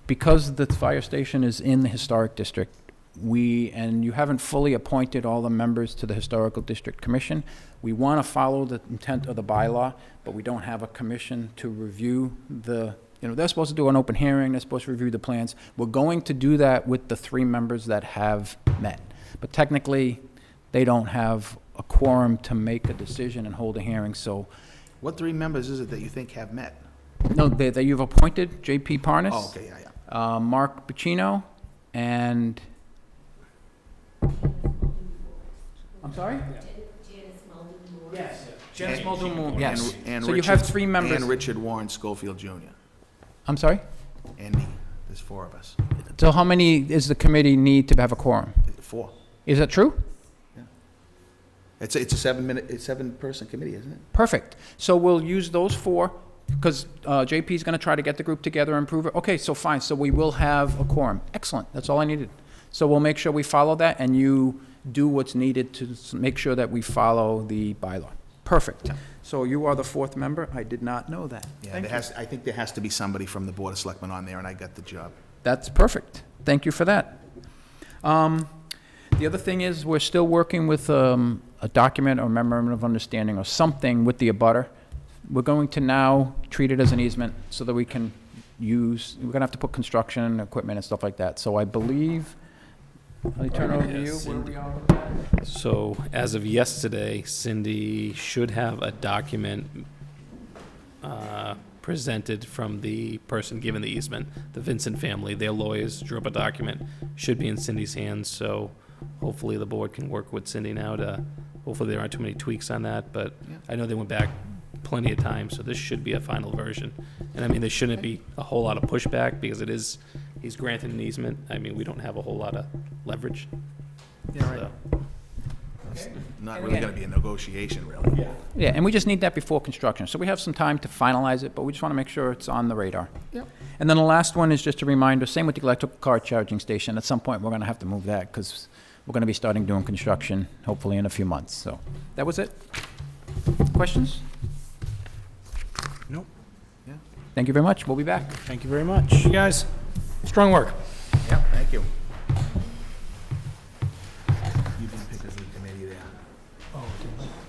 Because the fire station is in the Historic District, and you haven't fully appointed all the members to the Historical District Commission, we want to follow the intent of the bylaw, but we don't have a commission to review they're supposed to do an open hearing, they're supposed to review the plans. We're going to do that with the 3 members that have met. But technically, they don't have a quorum to make a decision and hold a hearing, so, What 3 members is it that you think have met? no, that you've appointed, J.P. Parnas. Oh, okay, yeah. Mark Bacino, and... I'm sorry? Yes. Janice Muldoon, yes. And So you have Richard- 3 members. And Richard Warren Schofield Jr. I'm sorry? And me. There's 4 of us. So how many does the committee need to have a quorum? 4. Is that true? It's a 7-person committee, isn't it? Perfect. So we'll use those 4, because JP's going to try to get the group together and prove it. Okay, so fine. So we will have a quorum. Excellent. That's all I needed. So we'll make sure we follow that, and you do what's needed to make sure that we follow the bylaw. Perfect. So you are the 4th member? I did not know that. Yeah, Thank you. I think there has to be somebody from the Board of Selectmen on there, and I got the job. That's perfect. Thank you for that. The other thing is, we're still working with a document or memorandum of understanding or something with the abutter. We're going to now treat it as an easement so that we can we're going to have to put construction equipment and stuff like that. So I believe, let me turn it over to you. Yes, Where are we on with that? So as of yesterday, Cindy should have a document presented from the person given the easement, the Vincent family. Their lawyers drew up a document, should be in Cindy's hands, so hopefully the board can work with Cindy now to, hopefully there aren't too many tweaks on that, but Yeah. I know they went back plenty of times, so this should be a final version. And I mean, there shouldn't be a whole lot of pushback, because it is, he's granted an easement. I mean, we don't have a whole lot of leverage. So, It's not really gonna be a negotiation, really. Yeah, and we just need that before construction, so we have some time to finalize it, but we just want to make sure it's on the radar. Yep. And then the last one is just a reminder, same with the electrical car charging station. At some point, we're going to have to move that, because we're going to be starting doing construction, hopefully in a few months, so. That was it? Questions? Nope. Thank you very much, we'll be back. Thank you very much. You guys, strong work. Yep, thank you. You didn't pick a good committee there. Oh,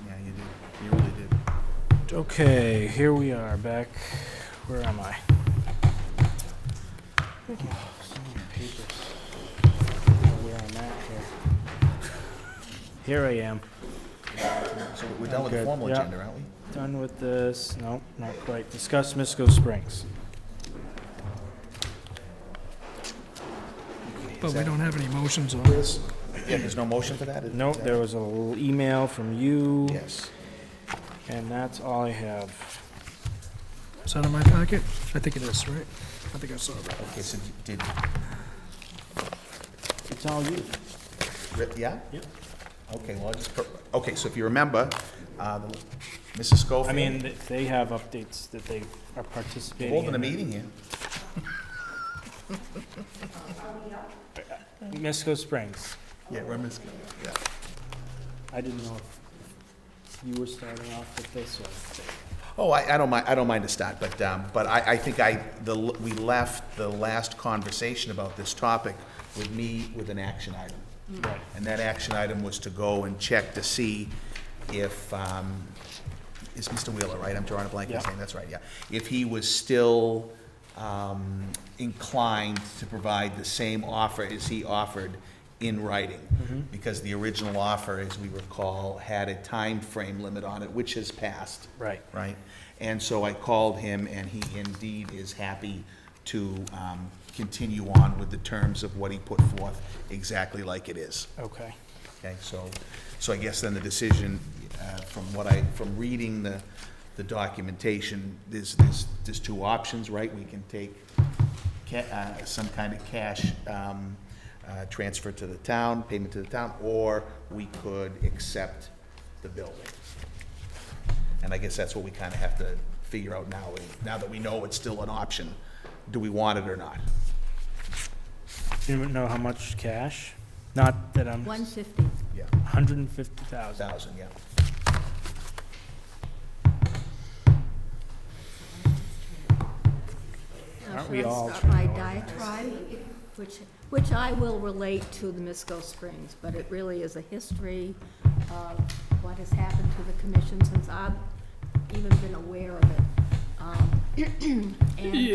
Yeah, you did. You really did. Okay, here we are, back, where am I? Oh, so many papers. I don't know where I'm at here. Here I am, So we're done with the Good, formal yeah. agenda, aren't we? done with this, nope, not quite. Discuss Misco Springs. But we don't have any motions on this. Yeah, there's no motion for that? Nope, there was a little email from you, Yes. and that's all I have. Is that in my packet? I think it is, right? I think I saw that. Okay, so did, It's all you. yeah? Yep. Okay, well, okay, so if you remember, Mrs. Schofield. I mean, they have updates that they are We're participating holding a in. meeting here. Misco Springs. Yeah, we're Miss, yeah. I didn't know if you were starting off with this or. Oh, I don't mind to start, but I think we left the last conversation about this topic with me with an action item. Right. And that action item was to go and check to see if, is Mr. Wheeler, right? I'm drawing a blank on his Yeah. name, that's right, yeah. If he was still inclined to provide the same offer as he offered in writing. Because the original offer, as we recall, had a time frame limit on it, which has passed. Right. Right? And so I called him, and he indeed is happy to continue on with the terms of what he put forth, exactly like it is. Okay. Okay, so I guess then the decision, from reading the documentation, there's two options, right? We can take some kind of cash transfer to the town, payment to the town, or we could accept the building. And I guess that's what we kind of have to figure out now that we know it's still an option. Do we want it or not? You don't know how much cash? Not that I'm, 150. Yeah, 150,000. 1,000, yeah. Now, Aren't should we I all start trying my to diatribe, which I will relate to the Misco Springs, but it really is a history of what has happened to the commission since I've even been aware of it. And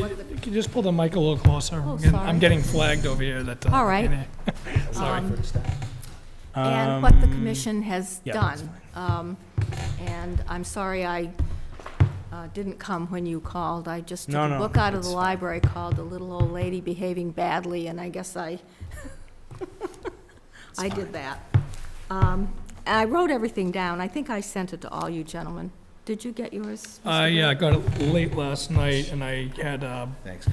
what the, Can you just pull the mic a little closer? Oh, I'm sorry. getting flagged over here that. All right. Sorry. and what the commission has yeah, that's done. And I'm sorry I didn't come when you called. I just took No, a no, book out of it's the fine. library called The Little Old Lady Behaving Badly, and I guess I did that. I wrote everything down. I think I sent it to all you gentlemen. Did you get yours? Mr. Yeah, I Gould? got it late last night, and I had Thanks.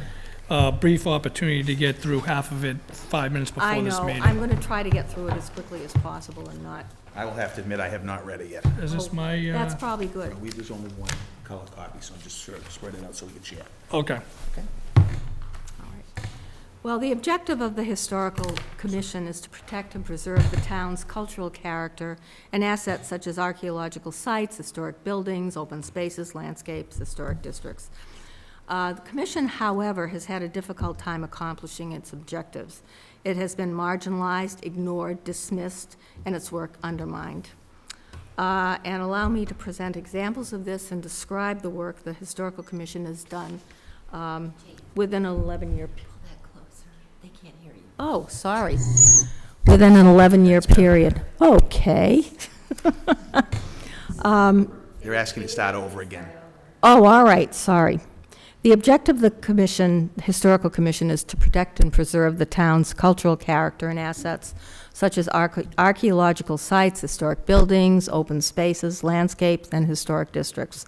a brief opportunity to get through half of it 5 minutes I before this know. meeting. I'm going to try to get through it as quickly as possible and not, I will have to admit, I have not read it yet. Is this my, that's probably good. There's only one color copy, so I'm just sort of spreading it out so we can share. okay. All right. Well, the objective of the Historical Commission is to protect and preserve the town's cultural character and assets such as archaeological sites, historic buildings, open spaces, landscapes, historic districts. The commission, however, has had a difficult time accomplishing its objectives. It has been marginalized, ignored, dismissed, and its work undermined. And allow me to present examples of this and describe the work the Historical Commission has done within an 11-year period. Pull that closer. They can't hear you. Oh, sorry. Within an 11-year period. Okay. You're asking to start over again. Oh, all right, sorry. The objective of the commission, Historical Commission, is to protect and preserve the town's cultural character and assets, such as archaeological sites, historic buildings, open spaces, landscapes, and historic districts.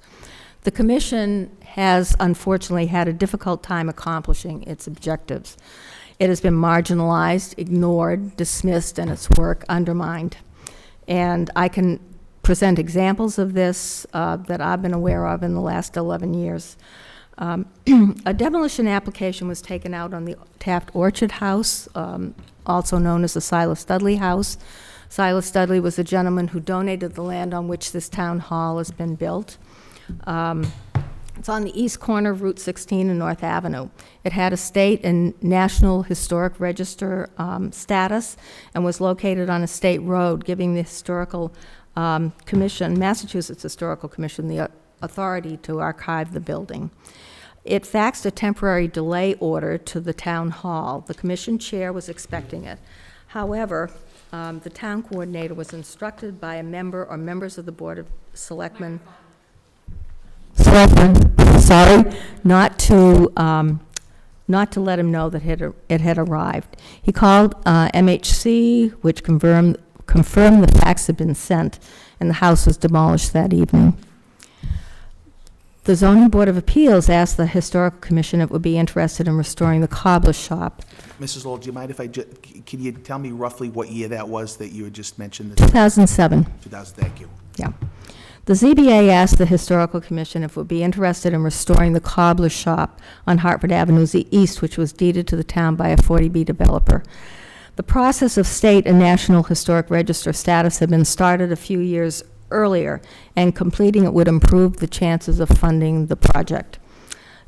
The commission has unfortunately had a difficult time accomplishing its objectives. It has been marginalized, ignored, dismissed, and its work undermined. And I can present examples of this that I've been aware of in the last 11 years. A demolition application was taken out on the Taft Orchard House, also known as the Silas Dudley House. Silas Dudley was the gentleman who donated the land on which this town hall has been built. It's on the east corner of Route 16 and North Avenue. It had a state and National Historic Register status and was located on a state road, giving the Historical Commission, Massachusetts Historical Commission, the authority to archive the building. It faxed a temporary delay order to the town hall. The commission chair was expecting it. However, the town coordinator was instructed by a member or members of the Board of Selectmen, not to let him know that it had arrived. He called MHC, which confirmed the fax had been sent, and the house was demolished that evening. The Zoning Board of Appeals asked the Historical Commission if it would be interested in restoring the cobbler shop. Mrs. Lowell, do you mind if I can you tell me roughly what year that was that you had just mentioned? 2007. 2000, thank you. Yeah. The ZBA asked the Historical Commission if it would be interested in restoring the cobbler shop on Hartford Avenue East, which was deeded to the town by a 40B developer. The process of state and National Historic Register status had been started a few years earlier, and completing it would improve the chances of funding the project.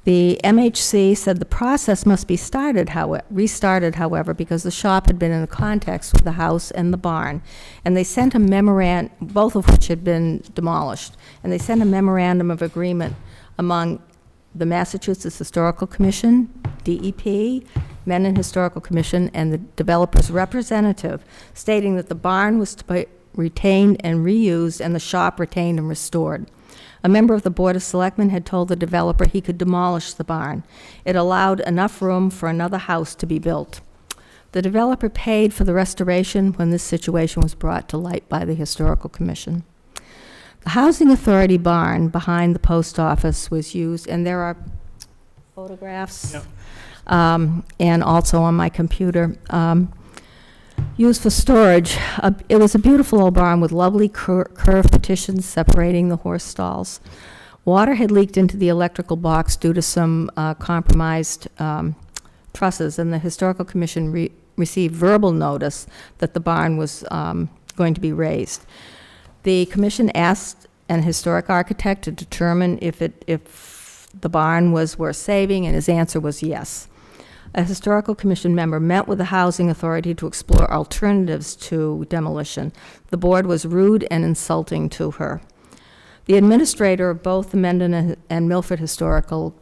The MHC said the process must be restarted, however, because the shop had been in context with the house and the barn, and they sent a memorandum, both of which had been demolished, and they sent a memorandum of agreement among the Massachusetts Historical Commission, DEP, Mendon Historical Commission, and the developer's representative, stating that the barn was to be retained and reused, and the shop retained and restored. A member of the Board of Selectmen had told the developer he could demolish the barn. It allowed enough room for another house to be built. The developer paid for the restoration when this situation was brought to light by the Historical Commission. The Housing Authority barn behind the post office was used, and there are photographs, and also on my computer, used for storage. It was a beautiful old barn with lovely curved partitions separating the horse stalls. Water had leaked into the electrical box due to some compromised trusses, and the Historical Commission received verbal notice that the barn was going to be raised. The commission asked an historic architect to determine if the barn was worth saving, and his answer was yes. A Historical Commission member met with the Housing Authority to explore alternatives to demolition. The board was rude and insulting to her. The administrator of both the Mendon and Milford Historical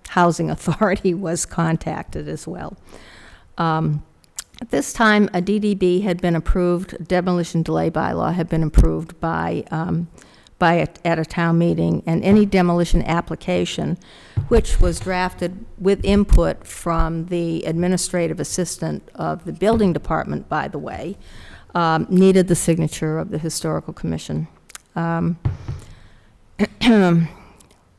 Housing Authority was contacted as well. At this time, a DDB had been approved, demolition delay bylaw had been approved at a town meeting, and any demolition application, which was drafted with input from the administrative assistant of the building department, by the way, needed the signature of the Historical Commission.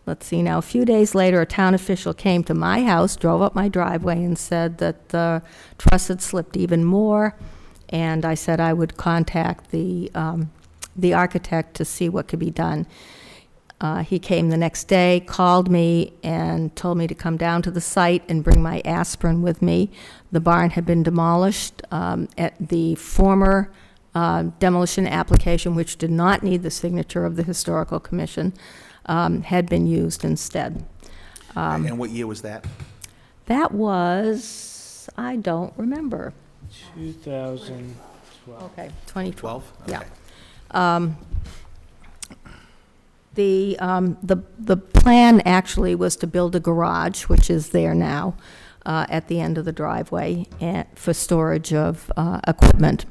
Let's see now, a few days later, a town official came to my house, drove up my driveway, and said that the truss had slipped even more, and I said I would contact the architect to see what could be done. He came the next day, called me, and told me to come down to the site and bring my aspirin with me. The barn had been demolished. At the former demolition application, which did not need the signature of the Historical Commission, had been used instead. And what year was that? That was, I don't remember. 2012. Okay, 2012. 12? Yeah. Okay. The plan actually was to build a garage, which is there now, at the end of the driveway, for storage of equipment.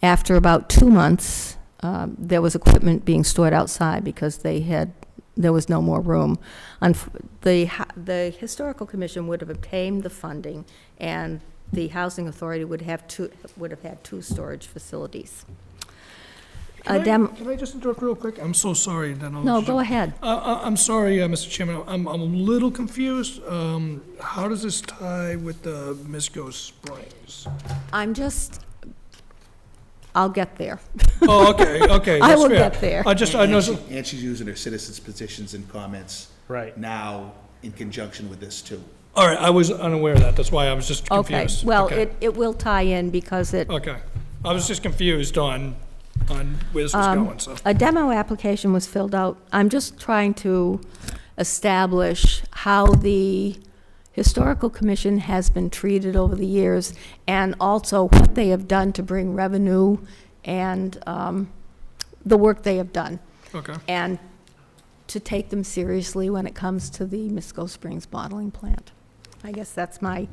After about 2 months, there was equipment being stored outside because they had there was no more room. The Historical Commission would have obtained the funding, and the Housing Authority would have had 2 storage facilities. Can I just interrupt real quick? I'm so sorry that No, go ahead. I'm sorry, Mr. Chairman, I'm a little confused. How does this tie with the Misco Springs? I'll get there. Oh, okay, okay. I that's will fair. get there. I know, And she's using her citizens' petitions and comments Right. now in conjunction with this, too. all right, I was unaware of that, that's why I was just Okay, confused. well, Okay. it will tie in because it, Okay, I was just confused on where this was going, so. a demo application was filled out. I'm just trying to establish how the Historical Commission has been treated over the years, and also what they have done to bring revenue and the work they have done, Okay, and to take them seriously when it comes to the Misco Springs bottling plant. I guess that's my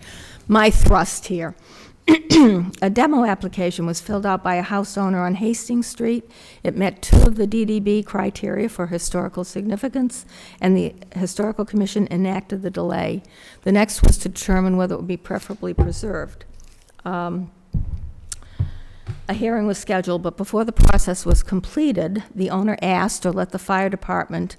thrust here. A demo application was filled out by a house owner on Hastings Street. It met 2 of the DDB criteria for historical significance, and the Historical Commission enacted the delay. The next was to determine whether it would be preferably preserved. A hearing was scheduled, but before the process was completed, the owner asked or let the fire department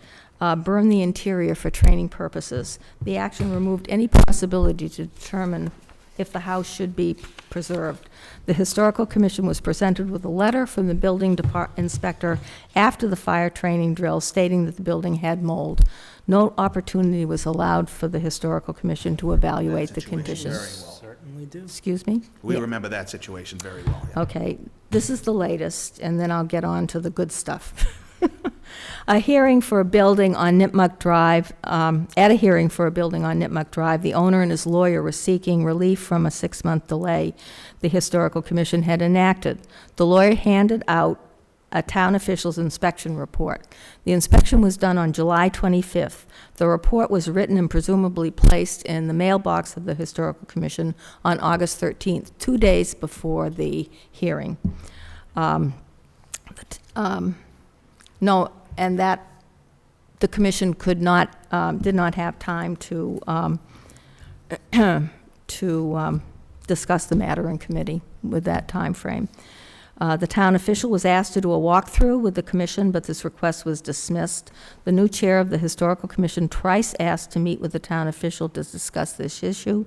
burn the interior for training purposes. The action removed any possibility to determine if the house should be preserved. The Historical Commission was presented with a letter from the building inspector after the fire training drill stating that the building had mold. No opportunity was allowed for the Historical Commission to evaluate the Situation conditions. very well. Certainly do. Excuse me? We Yeah. remember that situation very well, yeah. Okay, this is the latest, and then I'll get on to the good stuff. A hearing for a building on Nipmuc Drive, at a hearing for a building on Nipmuc Drive, the owner and his lawyer were seeking relief from a 6-month delay the Historical Commission had enacted. The lawyer handed out a town official's inspection report. The inspection was done on July 25th. The report was written and presumably placed in the mailbox of the Historical Commission on August 13th, 2 days before the hearing. No, and that the commission did not have time to discuss the matter in committee with that time frame. The town official was asked to do a walkthrough with the commission, but this request was dismissed. The new chair of the Historical Commission twice asked to meet with the town official to discuss this issue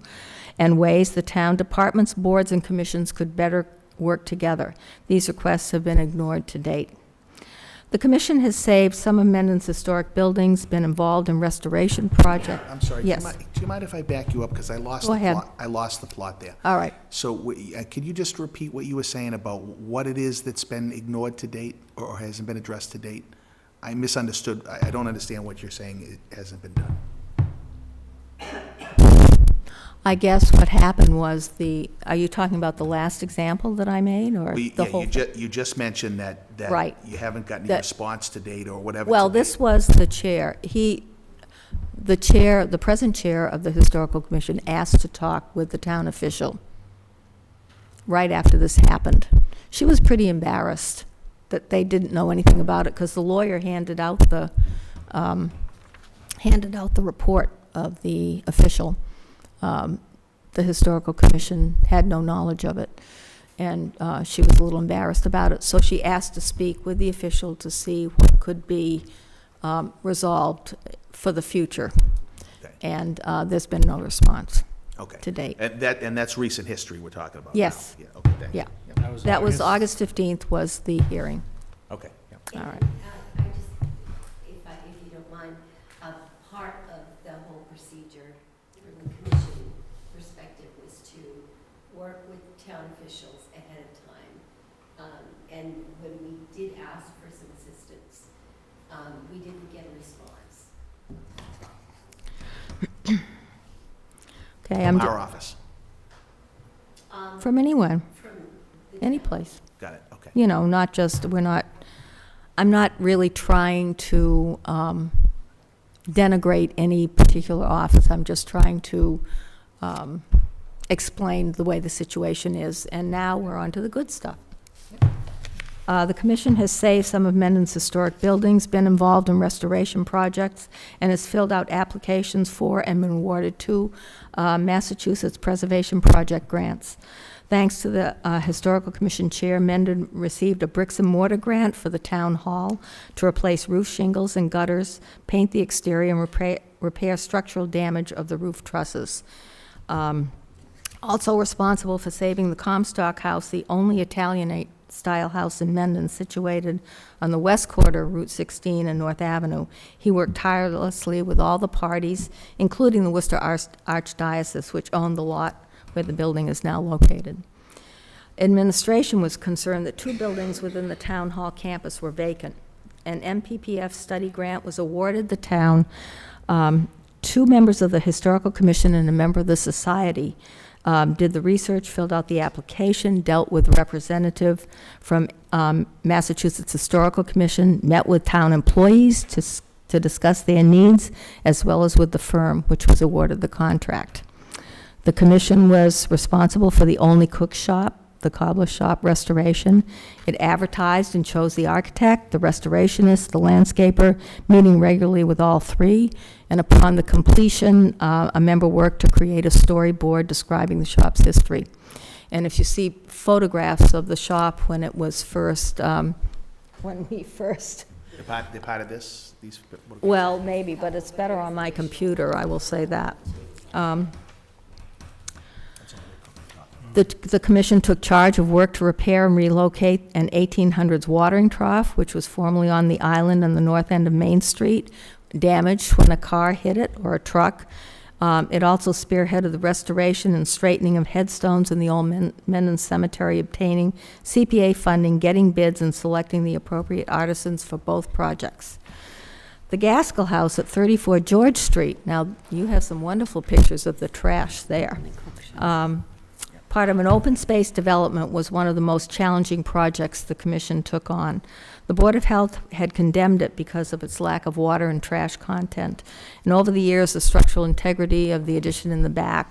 and ways the town departments, boards, and commissions could better work together. These requests have been ignored to date. The commission has saved some of Mendon's historic buildings, been involved in restoration projects. I'm sorry. Yes. Do you mind if I back you up? Because I lost Go the ahead. plot. I lost the plot there. All right. So could you just repeat what you were saying about what it is that's been ignored to date or hasn't been addressed to date? I misunderstood. I don't understand what you're saying it hasn't been done. I guess what happened was are you talking about the last example that I made, or the whole? You just mentioned that Right. you haven't gotten any That- response to date or whatever. Well, to date. this was the chair. The present chair of the Historical Commission asked to talk with the town official right after this happened. She was pretty embarrassed that they didn't know anything about it, because the lawyer handed out the report of the official. The Historical Commission had no knowledge of it, and she was a little embarrassed about it. So she asked to speak with the official to see what could be resolved for the future. Okay. And there's been no response Okay. to date. And that's recent history we're talking about. Yes. Now. Yeah. Okay. Thank you. Yeah. Yep. That was August 15th was the hearing. Okay. Yep. All right. I just, if you don't mind, part of the whole procedure from the commission perspective was to work with town officials ahead of time. And when we did ask for some assistance, we didn't get a response. Okay, From our office. from anyone, From the any town. place. Got it. Okay. You know, I'm not really trying to denigrate any particular office. I'm just trying to explain the way the situation is. And now we're on to the good stuff. The commission has saved some of Mendon's historic buildings, been involved in restoration projects, and has filled out applications for and been awarded 2 Massachusetts Preservation Project grants. Thanks to the Historical Commission Chair, Mendon received a bricks and mortar grant for the town hall to replace roof shingles and gutters, paint the exterior, and repair structural damage of the roof trusses. Also responsible for saving the Comstock House, the only Italianate-style house in Mendon, situated on the west quarter of Route 16 and North Avenue. He worked tirelessly with all the parties, including the Worcester Archdiocese, which owned the lot where the building is now located. Administration was concerned that 2 buildings within the town hall campus were vacant. An MPPF study grant was awarded the town. 2 members of the Historical Commission and a member of the Society did the research, filled out the application, dealt with a representative from Massachusetts Historical Commission, met with town employees to discuss their needs, as well as with the firm, which was awarded the contract. The commission was responsible for the only cook shop, the cobbler shop restoration. It advertised and chose the architect, the restorationist, the landscaper, meeting regularly with all 3. And upon the completion, a member worked to create a storyboard describing the shop's history. And if you see photographs of the shop when it was first, when we first, They're part of this? These? well, maybe, but it's better on my computer, I will say that. The commission took charge of work to repair and relocate an 1800s watering trough, which was formerly on the island on the north end of Main Street, damaged when a car hit it or a truck. It also spearheaded the restoration and straightening of headstones in the old Mendon Cemetery, obtaining CPA funding, getting bids, and selecting the appropriate artisans for both projects. The Gaskell House at 34 George Street. Now, you have some wonderful pictures of the trash there. Part of an open space development was one of the most challenging projects the commission took on. The Board of Health had condemned it because of its lack of water and trash content. And over the years, the structural integrity of the addition in the back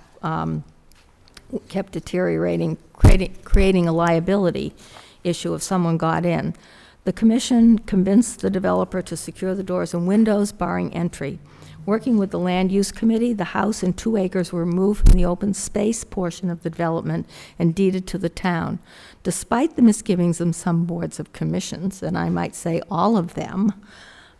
kept deteriorating, creating a liability issue if someone got in. The commission convinced the developer to secure the doors and windows, barring entry. Working with the Land Use Committee, the house and 2 acres were removed from the open space portion of the development and deeded to the town. Despite the misgivings of some boards of commissions, and I might say all of them,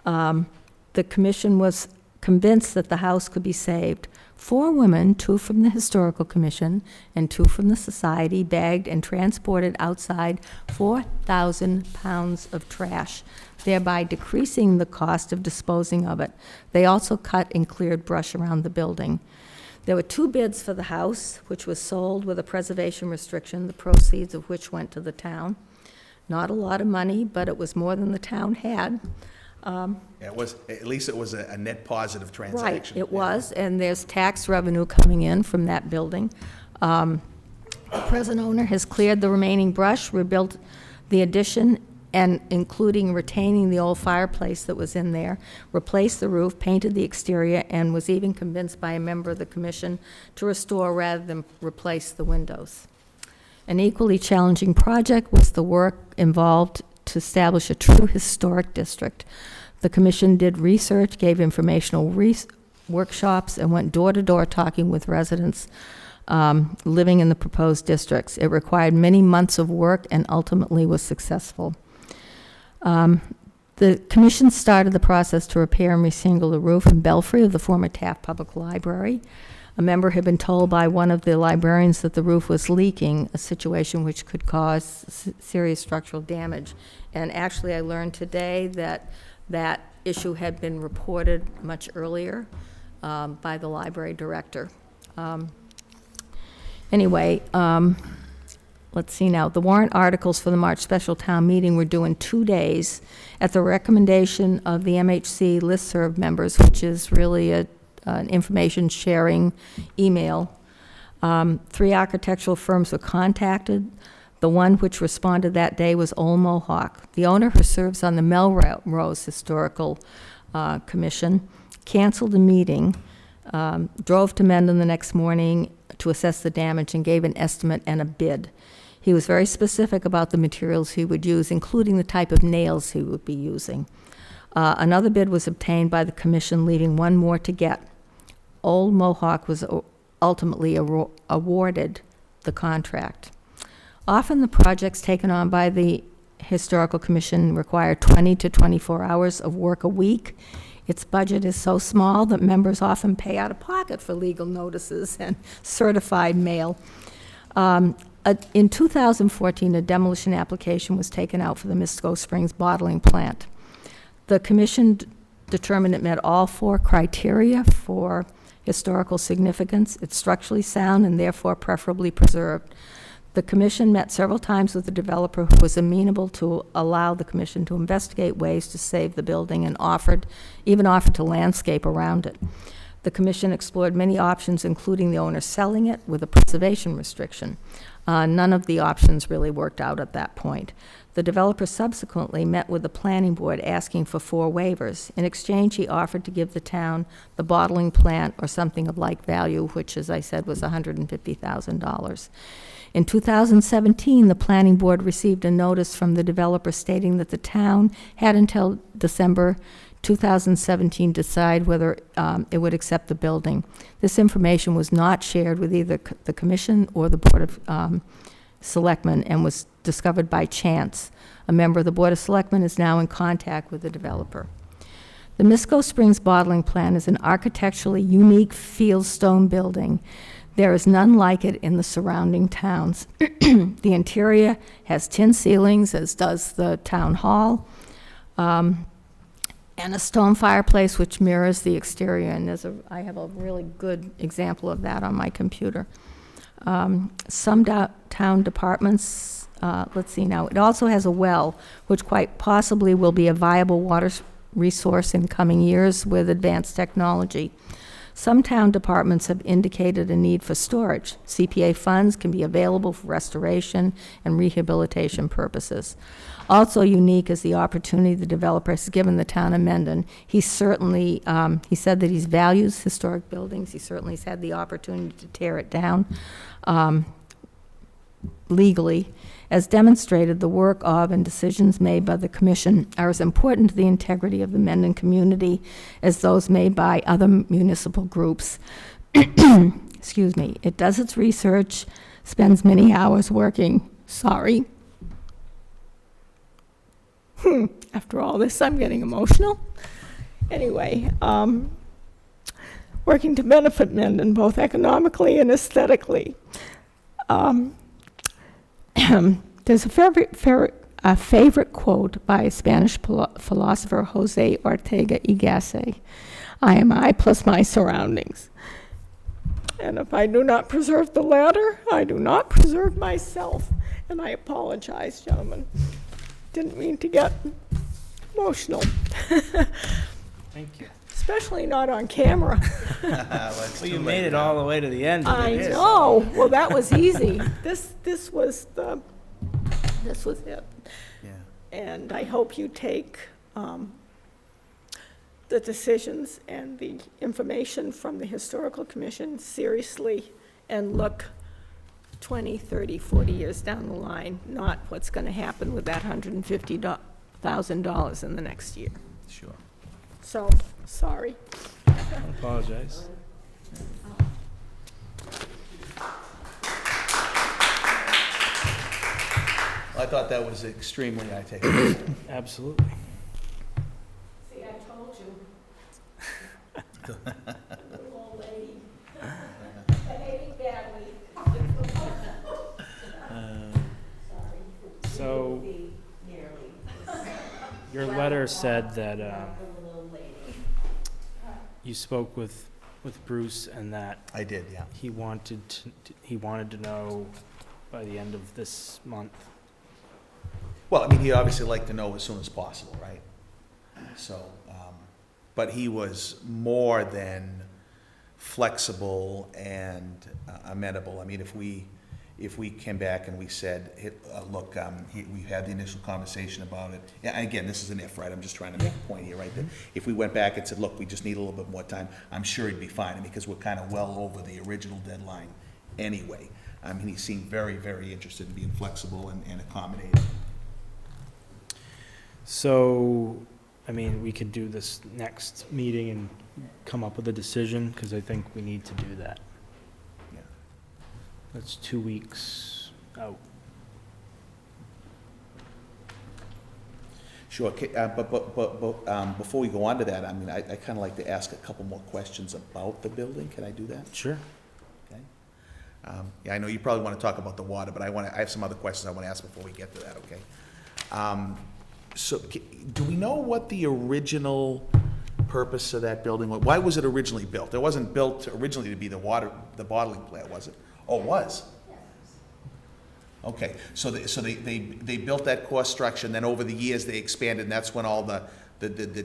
the commission was convinced that the house could be saved. 4 women, 2 from the Historical Commission and 2 from the Society, bagged and transported outside 4,000 pounds of trash, thereby decreasing the cost of disposing of it. They also cut and cleared brush around the building. There were 2 bids for the house, which was sold with a preservation restriction, the proceeds of which went to the town. Not a lot of money, but it was more than the town had. It was, at least it was a net positive transaction. Right, it was, and there's tax revenue coming in from that building. The present owner has cleared the remaining brush, rebuilt the addition, and including retaining the old fireplace that was in there, replaced the roof, painted the exterior, and was even convinced by a member of the commission to restore rather than replace the windows. An equally challenging project was the work involved to establish a true historic district. The commission did research, gave informational workshops, and went door to door talking with residents living in the proposed districts. It required many months of work and ultimately was successful. The commission started the process to repair and reshingle the roof and belfry of the former Taft Public Library. A member had been told by one of the librarians that the roof was leaking, a situation which could cause serious structural damage. And actually, I learned today that that issue had been reported much earlier by the library director. Anyway, let's see now. The warrant articles for the March special town meeting were due in 2 days at the recommendation of the MHC listserv members, which is really an information sharing email. 3 architectural firms were contacted. The one which responded that day was Old Mohawk. The owner, who serves on the Melrose Historical Commission, canceled the meeting, drove to Mendon the next morning to assess the damage, and gave an estimate and a bid. He was very specific about the materials he would use, including the type of nails he would be using. Another bid was obtained by the commission, leaving one more to get. Old Mohawk was ultimately awarded the contract. Often the projects taken on by the Historical Commission require 20 to 24 hours of work a week. Its budget is so small that members often pay out of pocket for legal notices and certified mail. In 2014, a demolition application was taken out for the Misco Springs bottling plant. The commission determined it met all 4 criteria for historical significance. It's structurally sound and therefore preferably preserved. The commission met several times with the developer, who was amenable to allow the commission to investigate ways to save the building, and even offered to landscape around it. The commission explored many options, including the owner selling it with a preservation restriction. None of the options really worked out at that point. The developer subsequently met with the planning board asking for 4 waivers. In exchange, he offered to give the town the bottling plant or something of like value, which, as I said, was $150,000. In 2017, the planning board received a notice from the developer stating that the town had until December 2017 to decide whether it would accept the building. This information was not shared with either the commission or the Board of Selectmen, and was discovered by chance. A member of the Board of Selectmen is now in contact with the developer. The Misco Springs bottling plant is an architecturally unique fieldstone building. There is none like it in the surrounding towns. The interior has tin ceilings, as does the town hall, and a stone fireplace which mirrors the exterior. And I have a really good example of that on my computer. Some town departments, let's see now, it also has a well, which quite possibly will be a viable water resource in coming years with advanced technology. Some town departments have indicated a need for storage. CPA funds can be available for restoration and rehabilitation purposes. Also unique is the opportunity the developer has given the town of Mendon. He certainly, he said that he values historic buildings. He certainly has had the opportunity to tear it down legally. As demonstrated, the work of and decisions made by the commission are as important to the integrity of the Mendon community as those made by other municipal groups. Excuse me. It does its research, spends many hours working. Sorry. After all this, I'm getting emotional. Anyway, working to benefit Mendon, both economically and aesthetically. There's a favorite quote by Spanish philosopher Jose Ortega y Gasset. I am I plus my surroundings. And if I do not preserve the latter, I do not preserve myself. And I apologize, gentlemen. Didn't mean to get emotional. Thank you. Especially not on camera. Well, you made it all the way to the end. I know. Well, that was easy. This was it. Yeah. And I hope you take the decisions and the information from the Historical Commission seriously and look 20, 30, 40 years down the line, not what's going to happen with that $150,000 in the next year. Sure. So, sorry. I apologize. I thought that was extremely articulate. Absolutely. See, I told you. Little old lady. Behaving badly. So, your letter said that you spoke with Bruce and that I did, yeah. he wanted to know by the end of this month. Well, I mean, he'd obviously like to know as soon as possible, right? So, but he was more than flexible and amenable. I mean, if we came back and we said, look, we had the initial conversation about it. Yeah, and again, this is an if, right? I'm just trying to make a point here, right? That if we went back and said, look, we just need a little bit more time, I'm sure he'd be fine, because we're kind of well over the original deadline anyway. He seemed very, very interested in being flexible and accommodating. So, I mean, we could do this next meeting and come up with a decision, because I think we need to do that. Yeah. That's 2 weeks out. Sure, but before we go on to that, I mean, I kind of like to ask a couple more questions about the building. Can I do that? Sure. Okay. Yeah, I know you probably want to talk about the water, but I have some other questions I want to ask before we get to that, okay? So, do we know what the original purpose of that building was? Why was it originally built? It wasn't built originally to be the bottling plant, was it? Oh, it was? Okay, so they built that core structure, and then over the years, they expanded, and that's when all the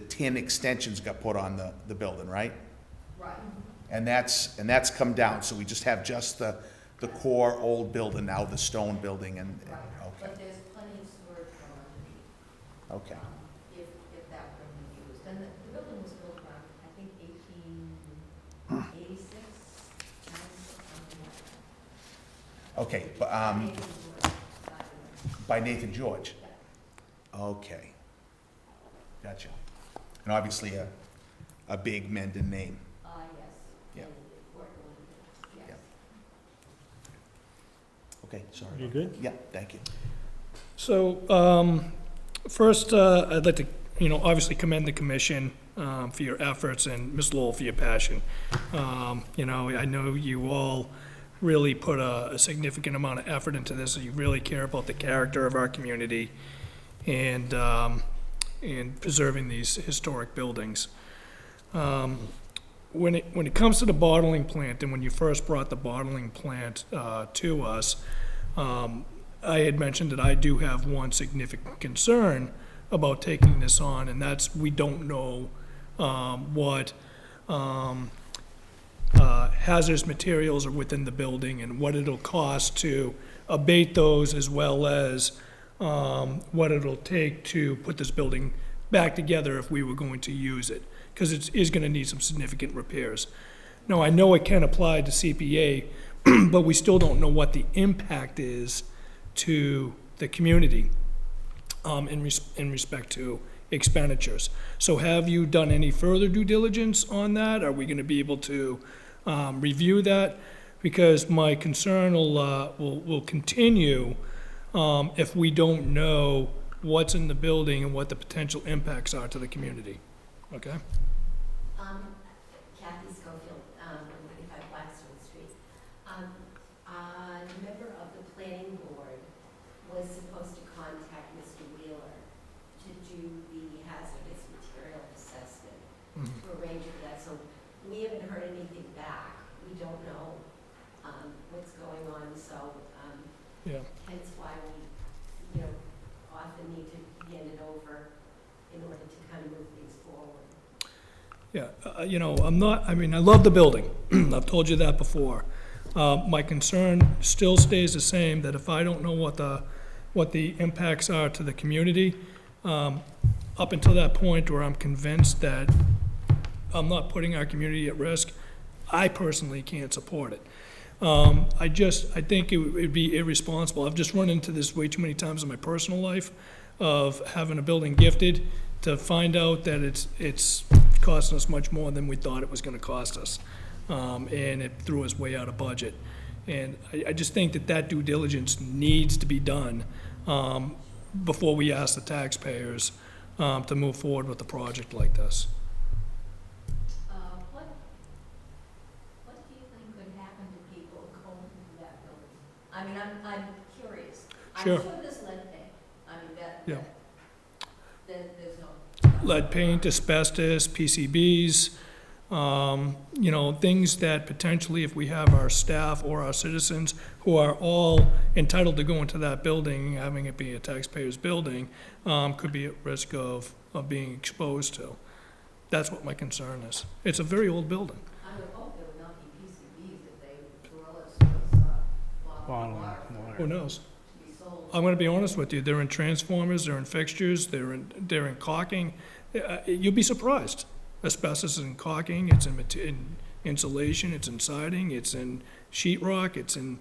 tin extensions got put on the building, right? Right. And that's come down, so we just have the core old building now, the stone building, and, Right. okay, But there's plenty of storage room underneath, okay. if that were used. And the building was built around, I think, 1886, something like that. Okay, but, by Nathan George? Okay. Gotcha. And obviously a big Mendon name. Yes. Yeah. And important one, yes. Yeah. Okay, sorry. You good? Yeah, thank you. So, first, I'd like to, obviously commend the commission for your efforts and Ms. Lowell for your passion. I know you all really put a significant amount of effort into this. You really care about the character of our community and preserving these historic buildings. When it comes to the bottling plant, and when you first brought the bottling plant to us, I had mentioned that I do have one significant concern about taking this on, and that's we don't know what hazardous materials are within the building and what it'll cost to abate those, as well as what it'll take to put this building back together if we were going to use it, because it is going to need some significant repairs. Now, I know it can apply to CPA, but we still don't know what the impact is to the community in respect to expenditures. So have you done any further due diligence on that? Are we going to be able to review that? Because my concern will continue if we don't know what's in the building and what the potential impacts are to the community. Okay? Kathy Schofield, 195 Blackstone Street. A member of the planning board was supposed to contact Mr. Wheeler to do the hazardous material assessment, to arrange for that. So we haven't heard anything back. We don't know what's going on, so Yeah. hence why we, often need to hand it over in order to kind of move things forward. Yeah, I love the building. I've told you that before. My concern still stays the same, that if I don't know what the impacts are to the community, up until that point where I'm convinced that I'm not putting our community at risk, I personally can't support it. I think it would be irresponsible. I've just run into this way too many times in my personal life of having a building gifted to find out that it's costing us much more than we thought it was gonna cost us. And it threw us way out of budget. And I just think that due diligence needs to be done before we ask the taxpayers to move forward with a project like this. What do you think could happen to people going into that building? I mean, I'm curious. Sure. I'm sure there's lead paint. I mean, Yeah. there's no. Lead paint, asbestos, PCBs, things that potentially, if we have our staff or our citizens who are all entitled to go into that building, having it be a taxpayer's building, could be at risk of being exposed to. That's what my concern is. It's a very old building. I would hope there would not be PCBs if they were all bottled Bottled water water. Who knows? to be sold. I'm gonna be honest with you, they're in transformers, they're in fixtures, they're in caulking. You'll be surprised. Asbestos is in caulking, it's in insulation, it's in siding, it's in sheetrock, it's in,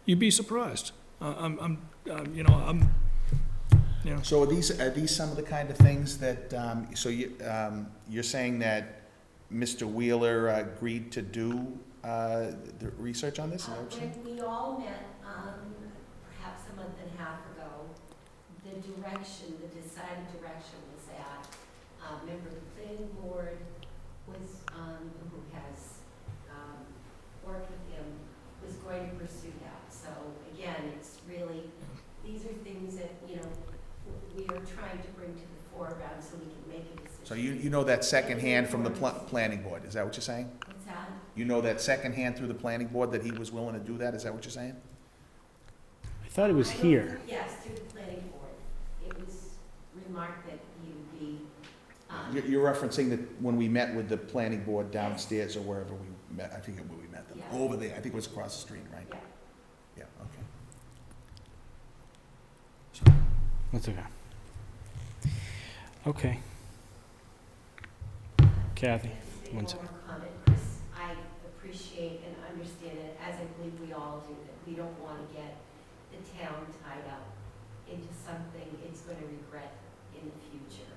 you'd be surprised. So are these some of the kind of things that, you're saying that Mr. Wheeler agreed to do the research on this? Is that what you're saying? When we all met, perhaps a month and a half ago, the decided direction was that a member of the planning board was, who has worked with him, was going to pursue that. So again, it's really, these are things that, we are trying to bring to the foreground so we can make a decision. So you know that secondhand from the planning board, is that what you're saying? What's that? You know that secondhand through the planning board that he was willing to do that, is that what you're saying? I thought it was here. Yes, through the planning board. It was remarked that he would be, You're referencing that when we met with the planning board downstairs or wherever we met, I forget where we met them, Yeah. over there, I think it was across the street, right? yeah. Yeah, okay. That's okay. Okay. Kathy, one One second. more comment, Chris. I appreciate and understand it, as I believe we all do, that we don't want to get the town tied up into something it's going to regret in the future.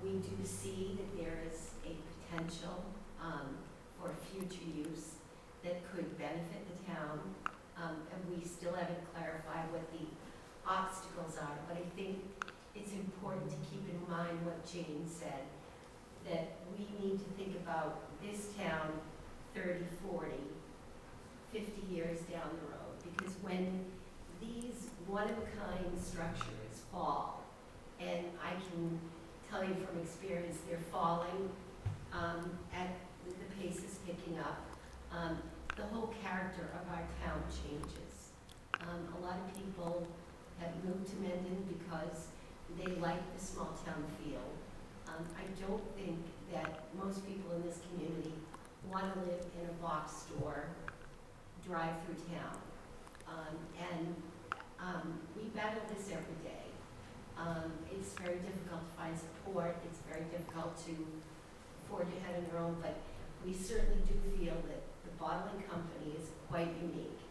We do see that there is a potential for future use that could benefit the town, and we still haven't clarified what the obstacles are, but I think it's important to keep in mind what Jane said, that we need to think about this town 30, 40, 50 years down the road, because when these one-of-a-kind structures fall, and I can tell you from experience, they're falling at the pace is picking up, the whole character of our town changes. A lot of people have moved to Mendon because they like the small town feel. I don't think that most people in this community want to live in a box store, drive through town. We battle this every day. It's very difficult to find support. It's very difficult to afford to head on your own, but we certainly do feel that the bottling company is quite unique.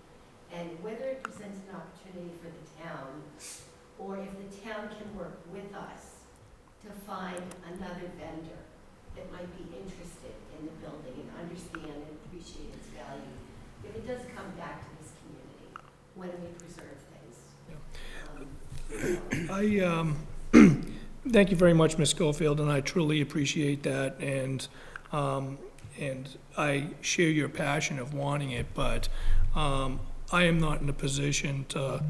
And whether it presents an opportunity for the town, or if the town can work with us to find another vendor that might be interested in the building and understand and appreciate its value, if it does come back to this community, when we preserve things. Thank you very much, Ms. Schofield, and I truly appreciate that, and I share your passion of wanting it, but I am not in a position to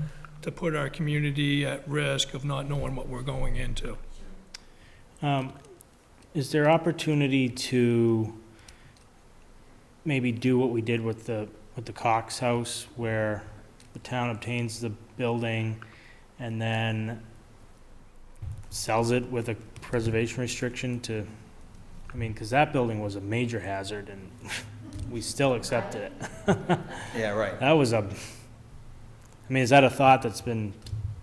put our community at risk of not knowing what we're going into. Is there opportunity to maybe do what we did with the Cox House, where the town obtains the building and then sells it with a preservation restriction to, because that building was a major hazard and we still accepted it. Yeah, right. That was is that a thought that's been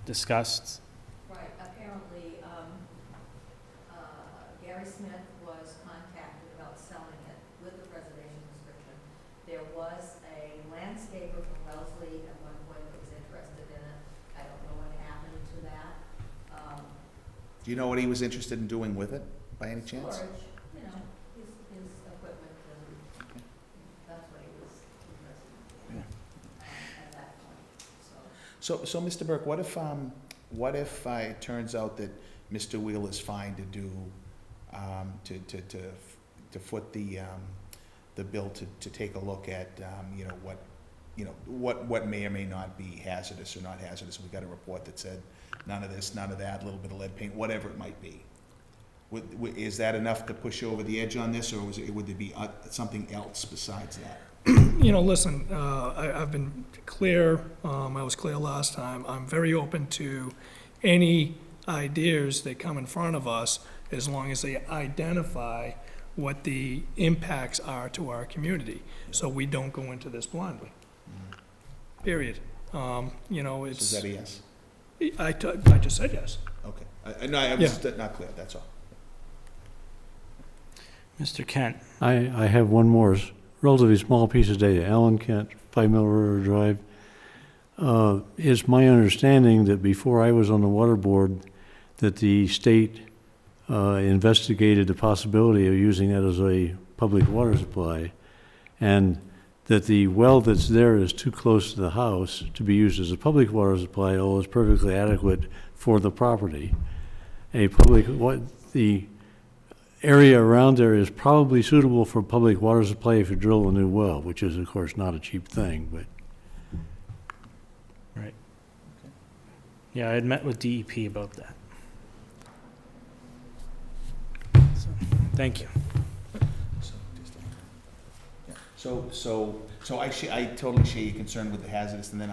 discussed? Right, apparently, Gary Smith was contacted about selling it with the preservation restriction. There was a landscaper from Wellesley at one point that was interested in it. I don't know what happened to that. Do you know what he was interested in doing with it, by any chance? Storage, his equipment, and that's what he was interested in at that point, So, Mr. Burke, what if it turns out that Mr. Wheeler is fine to do, to foot the bill to take a look at, what may or may not be hazardous or not hazardous? We got a report that said none of this, none of that, a little bit of lead paint, whatever it might be. Is that enough to push you over the edge on this, or would there be something else besides that? Listen, I've been clear, I was clear last time, I'm very open to any ideas that come in front of us, as long as they identify what the impacts are to our community, so we don't go into this blindly. Period. It's. Is that a yes? I just said yes. Okay. No, I was just not clear, that's all. Mr. Kent? I have one more relatively small piece of data. Alan Kent, 5 Mill River Drive. It's my understanding that before I was on the water board, that the state investigated the possibility of using that as a public water supply, and that the well that's there is too close to the house to be used as a public water supply, although it's perfectly adequate for the property. The area around there is probably suitable for public water supply if you drill a new well, which is, of course, not a cheap thing, but Right. Yeah, I had met with DEP about that. So, thank you. So I totally share your concern with the hazardous, and then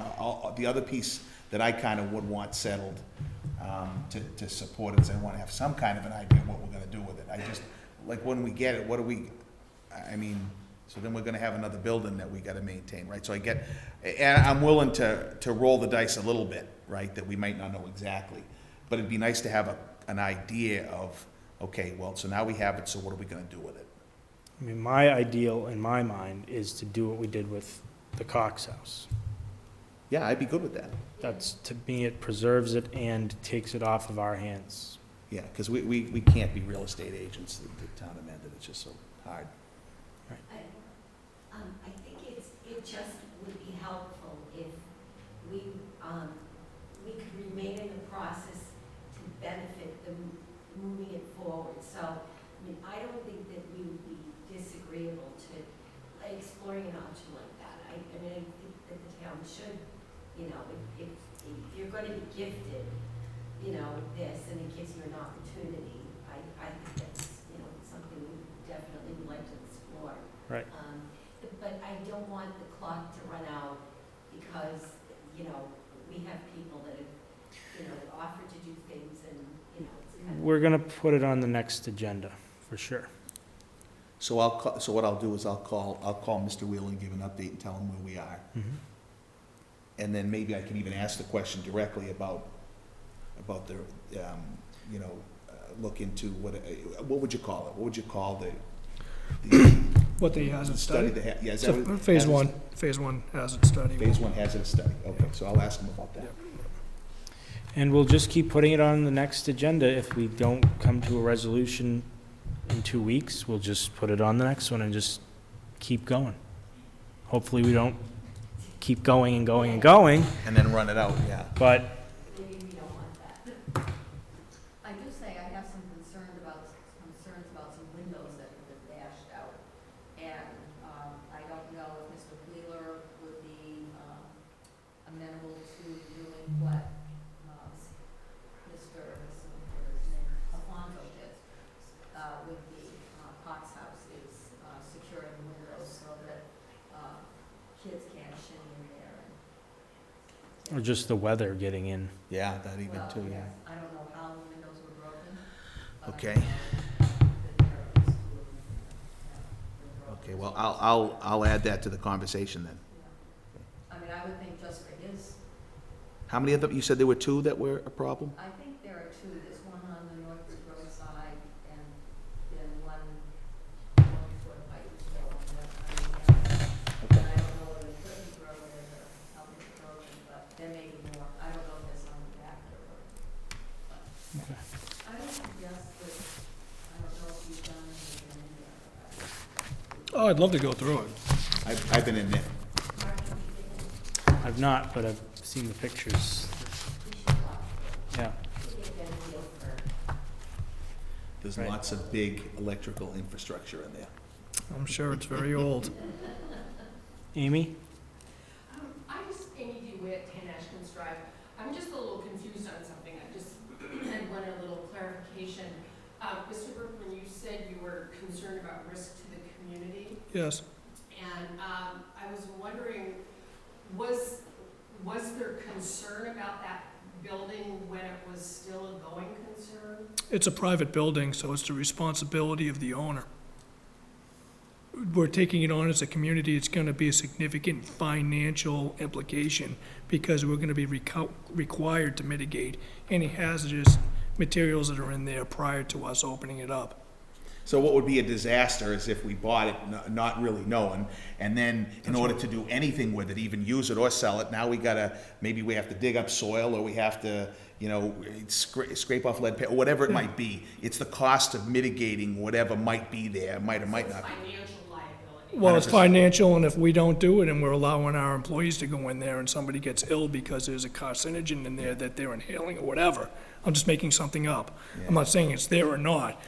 the other piece that I kind of would want settled, to support it, is I want to have some kind of an idea of what we're gonna do with it. I just, like, when we get it, what do we, I mean, so then we're gonna have another building that we gotta maintain, right? So and I'm willing to roll the dice a little bit, right, that we might not know exactly. But it'd be nice to have an idea of, okay, well, so now we have it, so what are we gonna do with it? I mean, my ideal in my mind is to do what we did with the Cox House. Yeah, I'd be good with that. That's, to me, it preserves it and takes it off of our hands. Yeah, because we can't be real estate agents in the town of Mendon, it's just so hard. I think it just would be helpful if we could remain in the process to benefit the moving it forward. So, I mean, I don't think that we would be disagreeable to exploring an option like that. I mean, I think that the town should, you know, if you're gonna be gifted, you know, this, and it gives you an opportunity, I think that's, you know, something we definitely would like to explore. Right. But I don't want the clock to run out because, you know, we have people that have, you know, offered to do things and, you know, it's kind of. We're gonna put it on the next agenda, for sure. So so what I'll do is I'll call Mr. Wheeler and give an update and tell him where we are. And then maybe I can even ask the question directly about the, you know, look into what would you call it? What would you call What the hazard study? Yeah, is So that what- phase one hazard study. Phase one hazard study, okay, so I'll ask him about that. And we'll just keep putting it on the next agenda. If we don't come to a resolution in 2 weeks, we'll just put it on the next one and just keep going. Hopefully, we don't keep going and going and going, And then run it out, yeah. but Maybe we don't want that. I do say I have some concerns about some windows that have been bashed out. And I don't know if Mr. Wheeler would be amenable to doing what Mr. Alfonso did with the Cox House, is securing windows so that kids can't shimmy in there. or just the weather getting in. Yeah, that even Well, too, yeah. yes, I don't know how the windows were broken. but I Okay. know that there are schools that were Okay, broken. well, I'll add that to the conversation then. I mean, I would think just for his, How many of them, you said there were two that were a problem? I think there are two, there's one on the Northbridge Road side and then one toward Pike Hill on the other. And I don't know whether Clinton's broken or Elmer's broken, but there may be more. I don't know if there's some in the back that are broken. But I would suggest that, I don't know if you've done anything in there. Oh, I'd love to go through it. I've been in there. I've not, but I've seen the pictures. Yeah. There's Right. lots of big electrical infrastructure in there. I'm sure it's very old. Amy? I just, Amy DeWitt, 10 Ashlands Drive. I'm just a little confused on something. I just had wanted a little clarification. Mr. Burke, when you said you were concerned about risk to the community, Yes. and I was wondering, was there concern about that building when it was still a going concern? It's a private building, so it's the responsibility of the owner. We're taking it on as a community. It's going to be a significant financial implication because we're going to be required to mitigate any hazardous materials that are in there prior to us opening it up. So what would be a disaster is if we bought it not really knowing, and then in order to do anything with it, even use it or sell it, now maybe we have to dig up soil, or we have to, scrape off lead paint, or whatever it might be. It's the cost of mitigating whatever might be there, might or might not be. Financial liability. Well, it's 100%. financial, and if we don't do it and we're allowing our employees to go in there and somebody gets ill because there's a carcinogen in there that they're inhaling or whatever, I'm just making something up. I'm not saying it's there or not,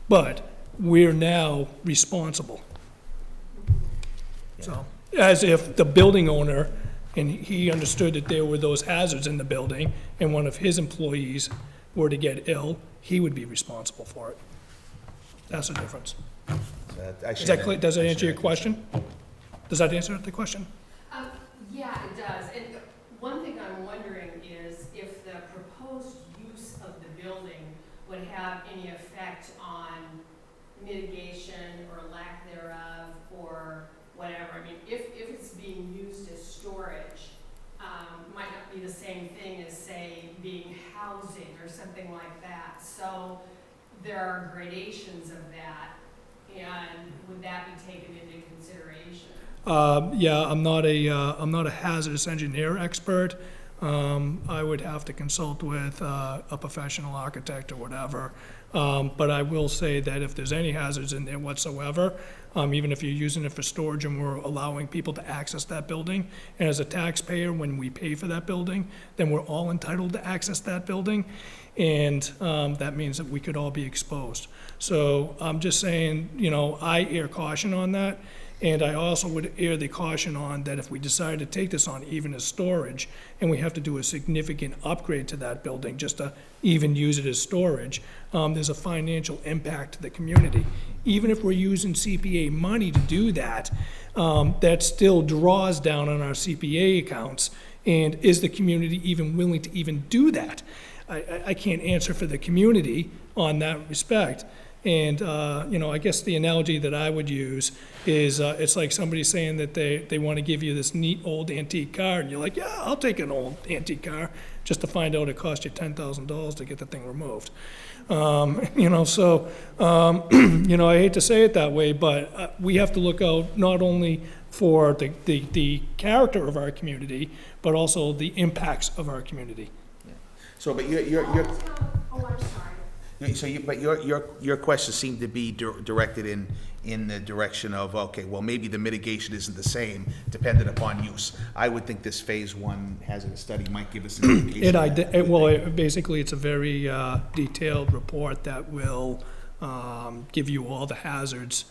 but we're now responsible. So, as if the building owner, and he understood that there were those hazards in the building, and one of his employees were to get ill, he would be responsible for it. That's the difference. Is that clear? Does that answer your question? Does that answer the question? Yeah, it does. And one thing I'm wondering is if the proposed use of the building would have any effect on mitigation or lack thereof or whatever. I mean, if it's being used as storage, might not be the same thing as, say, being housing or something like that. So there are gradations of that, and would that be taken into consideration? Yeah, I'm not a hazardous engineer expert. I would have to consult with a professional architect or whatever. But I will say that if there's any hazards in there whatsoever, even if you're using it for storage and we're allowing people to access that building, and as a taxpayer, when we pay for that building, then we're all entitled to access that building, and that means that we could all be exposed. So I'm just saying, I err caution on that. And I also would err the caution on that if we decide to take this on even as storage, and we have to do a significant upgrade to that building just to even use it as storage, there's a financial impact to the community. Even if we're using CPA money to do that, that still draws down on our CPA accounts. And is the community even willing to even do that? I can't answer for the community on that respect. And, I guess the analogy that I would use is it's like somebody saying that they want to give you this neat old antique car, and you're like, yeah, I'll take an old antique car, just to find out it cost you $10,000 to get the thing removed. I hate to say it that way, but we have to look out not only for the character of our community, but also the impacts of our community. So, but Oh, I'm sorry. but your question seemed to be directed in the direction of, okay, well, maybe the mitigation isn't the same dependent upon use. I would think this phase one hazardous study might give us an indication. Basically, it's a very detailed report that will give you all the hazards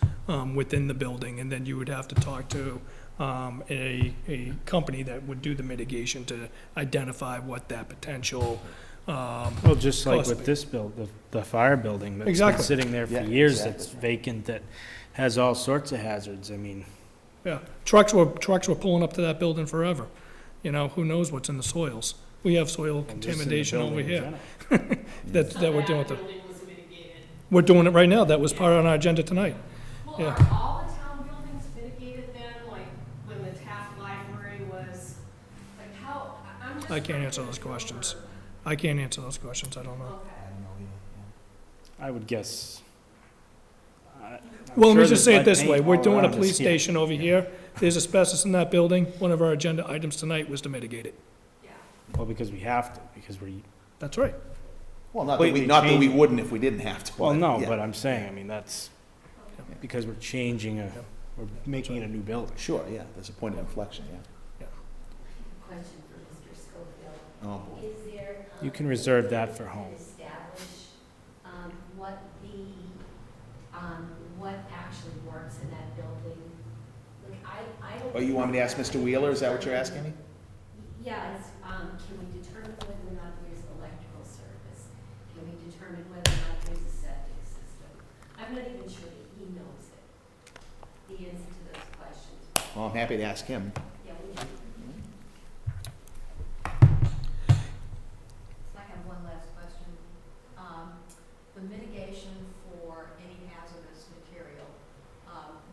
within the building, and then you would have to talk to a company that would do the mitigation to identify what that potential Well, just like with this the fire building that's been Exactly. sitting there for Yeah, years, exactly. that's vacant, that has all sorts of hazards. I mean, Yeah, trucks were pulling up to that building forever. Who knows what's in the soils? We have soil and just in the contamination over building in here general. that we're doing with it. building was mitigated. We're doing it right now. That was part on our agenda tonight. Well, Yeah. are all the town buildings mitigated then, like when the Taft Library was, like how, I'm just. I can't answer those questions. I can't answer those questions. I don't know. Okay. I would guess. I'm Well, let me sure just say it there's this lead way. paint We're all doing a around us, police yeah. station over here. There's asbestos in that building. One of our agenda items tonight was to mitigate it. Yeah. Well, because we have to, because That's right. Well, not that we completely wouldn't if we didn't have to. well, no, yeah. but I'm saying, I mean, that's because we're we're making it a new building. Sure, yeah, there's a point of inflection, yeah. Question for Mr. Schofield. Oh, boy. Is there? You can reserve that for home. Establish, what actually works in that building? Like, I don't. Oh, you want me to ask Mr. Wheeler, is that what you're asking me? Yes, can we determine whether or not there's electrical service? Can we determine whether or not there's a septic system? I'm not even sure that he knows it, the answer to those questions. Well, I'm happy to ask him. Yeah, we do. I have one last question. The mitigation for any hazardous material,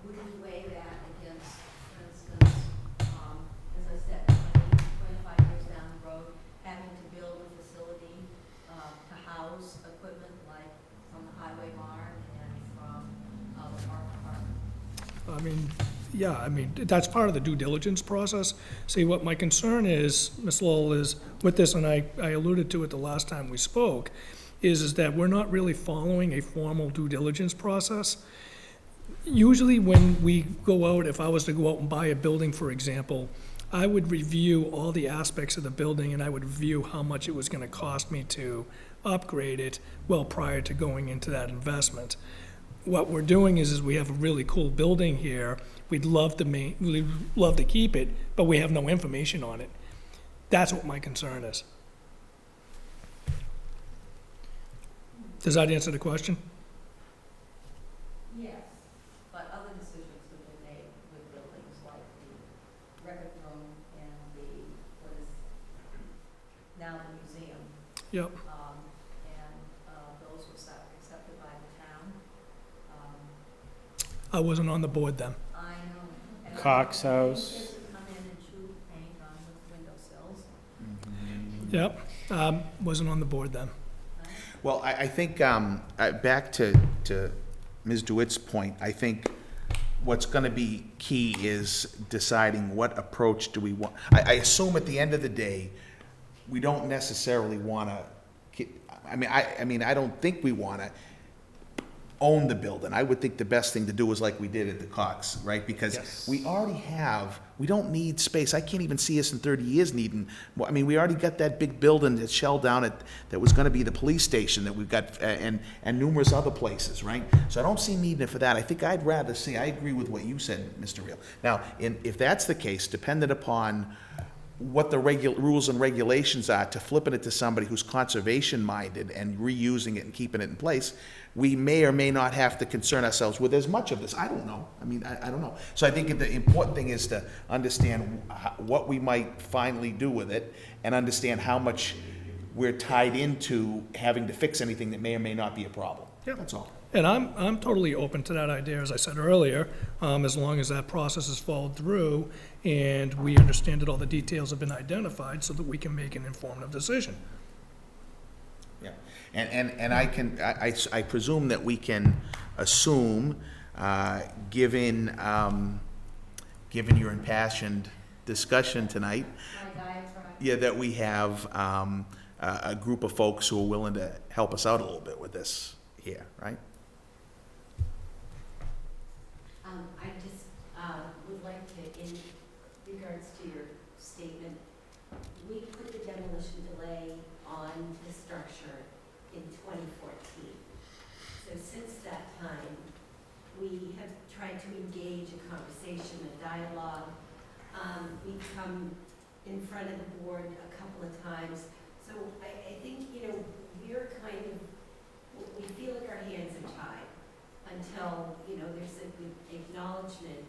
would we weigh that against, for instance, as I said, 25 years down the road, having to build a facility to house equipment like from the highway barn and from I mean, yeah, I mean, that's part of the due diligence process. See, what my concern is, Ms. Lowell, is with this, and I alluded to it the last time we spoke, is that we're not really following a formal due diligence process. Usually when we go out, if I was to go out and buy a building, for example, I would review all the aspects of the building, and I would review how much it was gonna cost me to upgrade it, well, prior to going into that investment. What we're doing is we have a really cool building here. We'd love to keep it, but we have no information on it. That's what my concern is. Does that answer the question? Yes, but other decisions have been made with buildings like the record room and what is now the museum. Yep. Those were accepted by the town. I wasn't on the board then. I know. And Cox I think House. kids would come in and chew paint on the windowsills. Yep, wasn't on the board then. Well, I think, back to Ms. DeWitt's point, I think what's gonna be key is deciding what approach do we want. I assume at the end of the day, we don't necessarily wanna, I don't think we wanna own the building. I would think the best thing to do is like we did at the Cox, right? Because Yes. we already have, we don't need space. I can't even see us in 30 years needing, well, I mean, we already got that big building that shell down at, that was gonna be the police station that we've got, and numerous other places, right? So I don't see needing it for that. I think I'd rather see, I agree with what you said, Mr. Reel. Now, if that's the case, dependent upon what the rules and regulations are, to flipping it to somebody who's conservation-minded and reusing it and keeping it in place, we may or may not have to concern ourselves with as much of this. I don't know. I mean, I don't know. So I think the important thing is to understand what we might finally do with it, and understand how much we're tied into having to fix anything that may or may not be a problem. Yeah. That's all. And I'm totally open to that idea, as I said earlier, as long as that process is followed through and we understand that all the details have been identified so that we can make an informative decision. Yeah, and I presume that we can assume, given your impassioned discussion tonight, My diatribe. yeah, that we have a group of folks who are willing to help us out a little bit with this here, right? I just would like to, in regards to your statement, we put the demolition delay on the structure in 2014. So since that time, we have tried to engage a conversation, a dialogue. We've come in front of the board a couple of times. So I think, we're kind of, we feel like our hands are tied until, there's an acknowledgement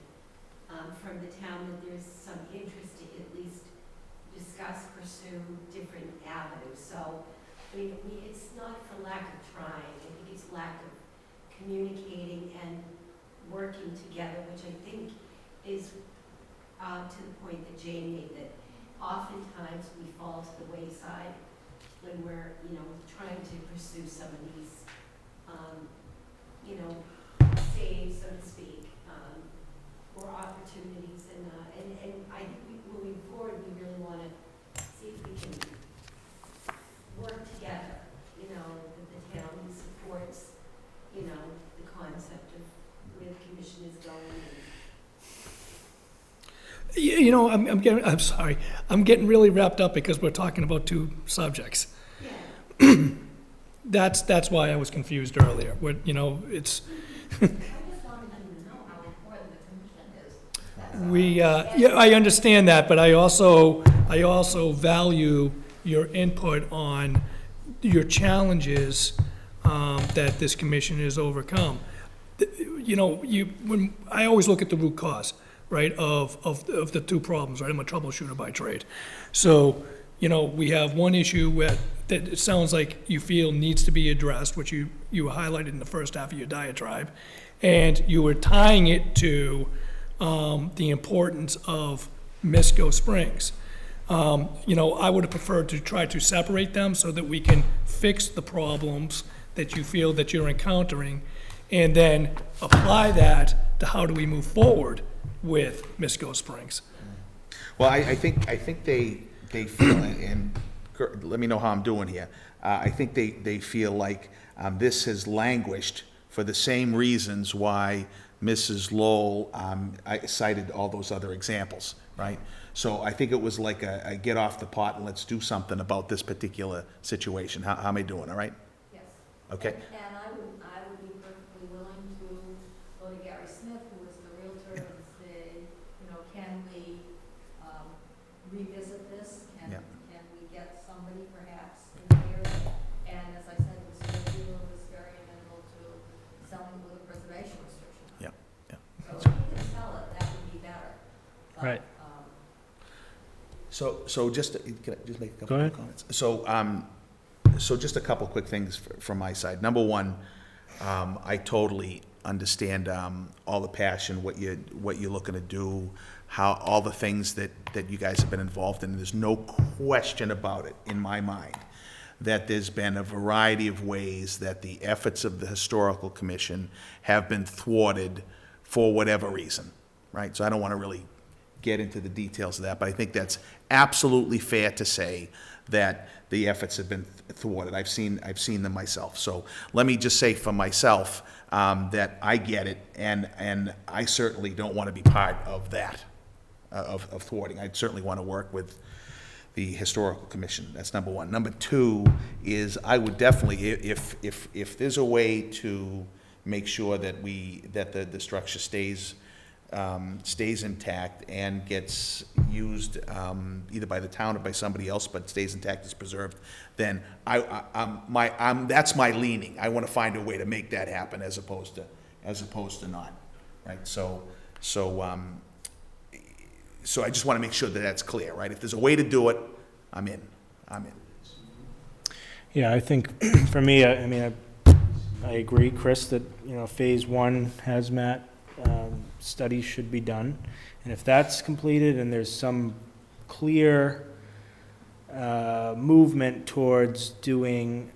from the town that there's some interest to at least discuss, pursue different avenues. So, it's not for lack of trying. I think it's lack of communicating and working together, which I think is to the point that Jane made, that oftentimes we fall to the wayside when we're, trying to pursue some of these, saves, so to speak, or opportunities. And I think moving forward, we really want to see if we can work together, that the town supports, the concept of where the commission is going. I'm sorry, I'm getting really wrapped up because we're talking about two subjects. Yeah. That's why I was confused earlier. It's, I just wanted them to know how important the commission is. That's all. yeah, I understand that, but I also value your input on your challenges that this commission has overcome. When I always look at the root cause, right, of the two problems, right? I'm a troubleshooter by trade. So, we have one issue that it sounds like you feel needs to be addressed, which you highlighted in the first half of your diatribe, and you were tying it to the importance of Misco Springs. I would have preferred to try to separate them so that we can fix the problems that you feel that you're encountering, and then apply that to how do we move forward with Misco Springs. Well, I think they feel, and Kurt, let me know how I'm doing here. I think they feel like this has languished for the same reasons why Mrs. Lowell I cited all those other examples, right? So I think it was like a get off the pot and let's do something about this particular situation. How am I doing, all right? Yes. Okay. And I would be perfectly willing to go to Gary Smith, who is the Realtor, and say, you know, can we revisit this? Can we get somebody perhaps in the area? And as I said, Mr. Buell was very amenable to selling with a preservation restriction. Yeah, yeah. So if he can sell it, that would be better. But, Right. So just, can I just make a Go couple ahead. of comments? So just a couple quick things from my side. Number one, I totally understand all the passion, what you're looking to do, how all the things that you guys have been involved in. There's no question about it in my mind that there's been a variety of ways that the efforts of the Historical Commission have been thwarted for whatever reason, right? So I don't want to really get into the details of that, but I think that's absolutely fair to say that the efforts have been thwarted. I've seen them myself. So let me just say for myself that I get it, and I certainly don't want to be part of that, of thwarting. I certainly want to work with the Historical Commission. That's number one. Number two is I would definitely, if there's a way to make sure that the structure stays intact and gets used either by the town or by somebody else, but stays intact, is preserved, then that's my leaning. I want to find a way to make that happen as opposed to not, right? So I just want to make sure that that's clear, right? If there's a way to do it, I'm in. Yeah, I think for me, I agree, Chris, that, you know, phase one hazmat studies should be done. And if that's completed and there's some clear movement towards doing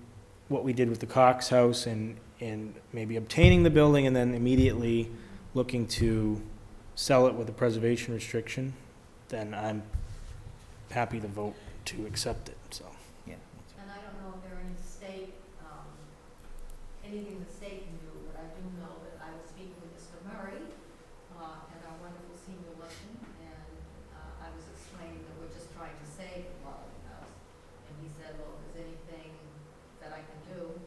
what we did with the Cox House and maybe obtaining the building and then immediately looking to sell it with a preservation restriction, then I'm happy to vote to accept it, so. Yeah. And I don't know if there are any state, anything the state can do, but I do know that I was speaking with Mr. Murray at our wonderful senior luncheon, and I was explaining that we're just trying to save the Lawton House. And he said, well, if there's anything that I can do,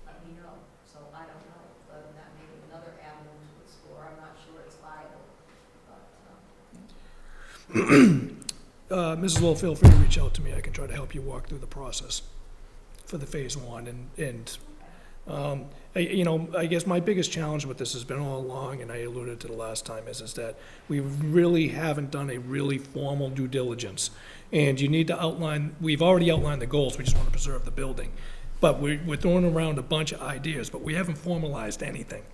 let me know. So I don't know, but that may be another avenue to explore. I'm not sure it's viable, but. Mrs. Lowell, feel free to reach out to me. I can try to help you walk through the process for the phase one. I guess my biggest challenge with this has been all along, and I alluded to the last time, is that we really haven't done a really formal due diligence. And you need to outline, we've already outlined the goals, we just want to preserve the building. But we're throwing around a bunch of ideas, but we haven't formalized anything.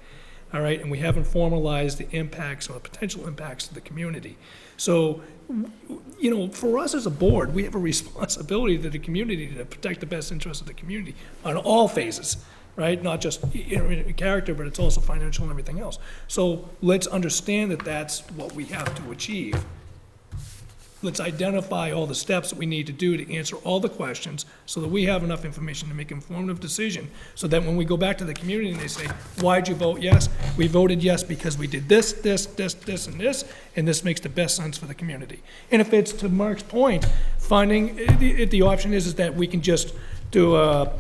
All right, and we haven't formalized the impacts or potential impacts to the community. So, you know, for us as a board, we have a responsibility to the community to protect the best interests of the community on all phases, right? Not just in character, but it's also financial and everything else. So let's understand that that's what we have to achieve. Let's identify all the steps that we need to do to answer all the questions so that we have enough information to make an informative decision, so that when we go back to the community and they say, why'd you vote yes? We voted yes because we did this, and this makes the best sense for the community. And if it's, to Mark's point, funding, the option is that we can just do a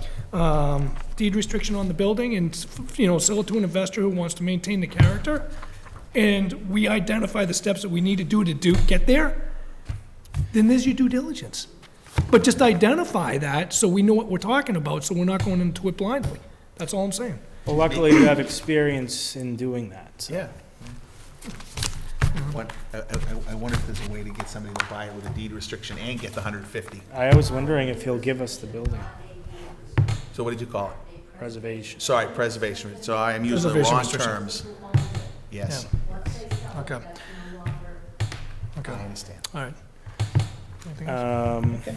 deed restriction on the building and, you know, sell it to an investor who wants to maintain the character, and we identify the steps that we need to do get there. Then there's your due diligence. But just identify that so we know what we're talking about, so we're not going into it blindly. That's all I'm saying. Well, luckily you have experience in doing that, so. Yeah. I wonder if there's a way to get somebody to buy it with a deed restriction and get the 150. I was wondering if he'll give us the building, So what did you call it? preservation. Sorry, preservation. So I am using the Preservation wrong restriction. terms. Yes, Okay. Okay. I understand. All right. Anything else? Okay.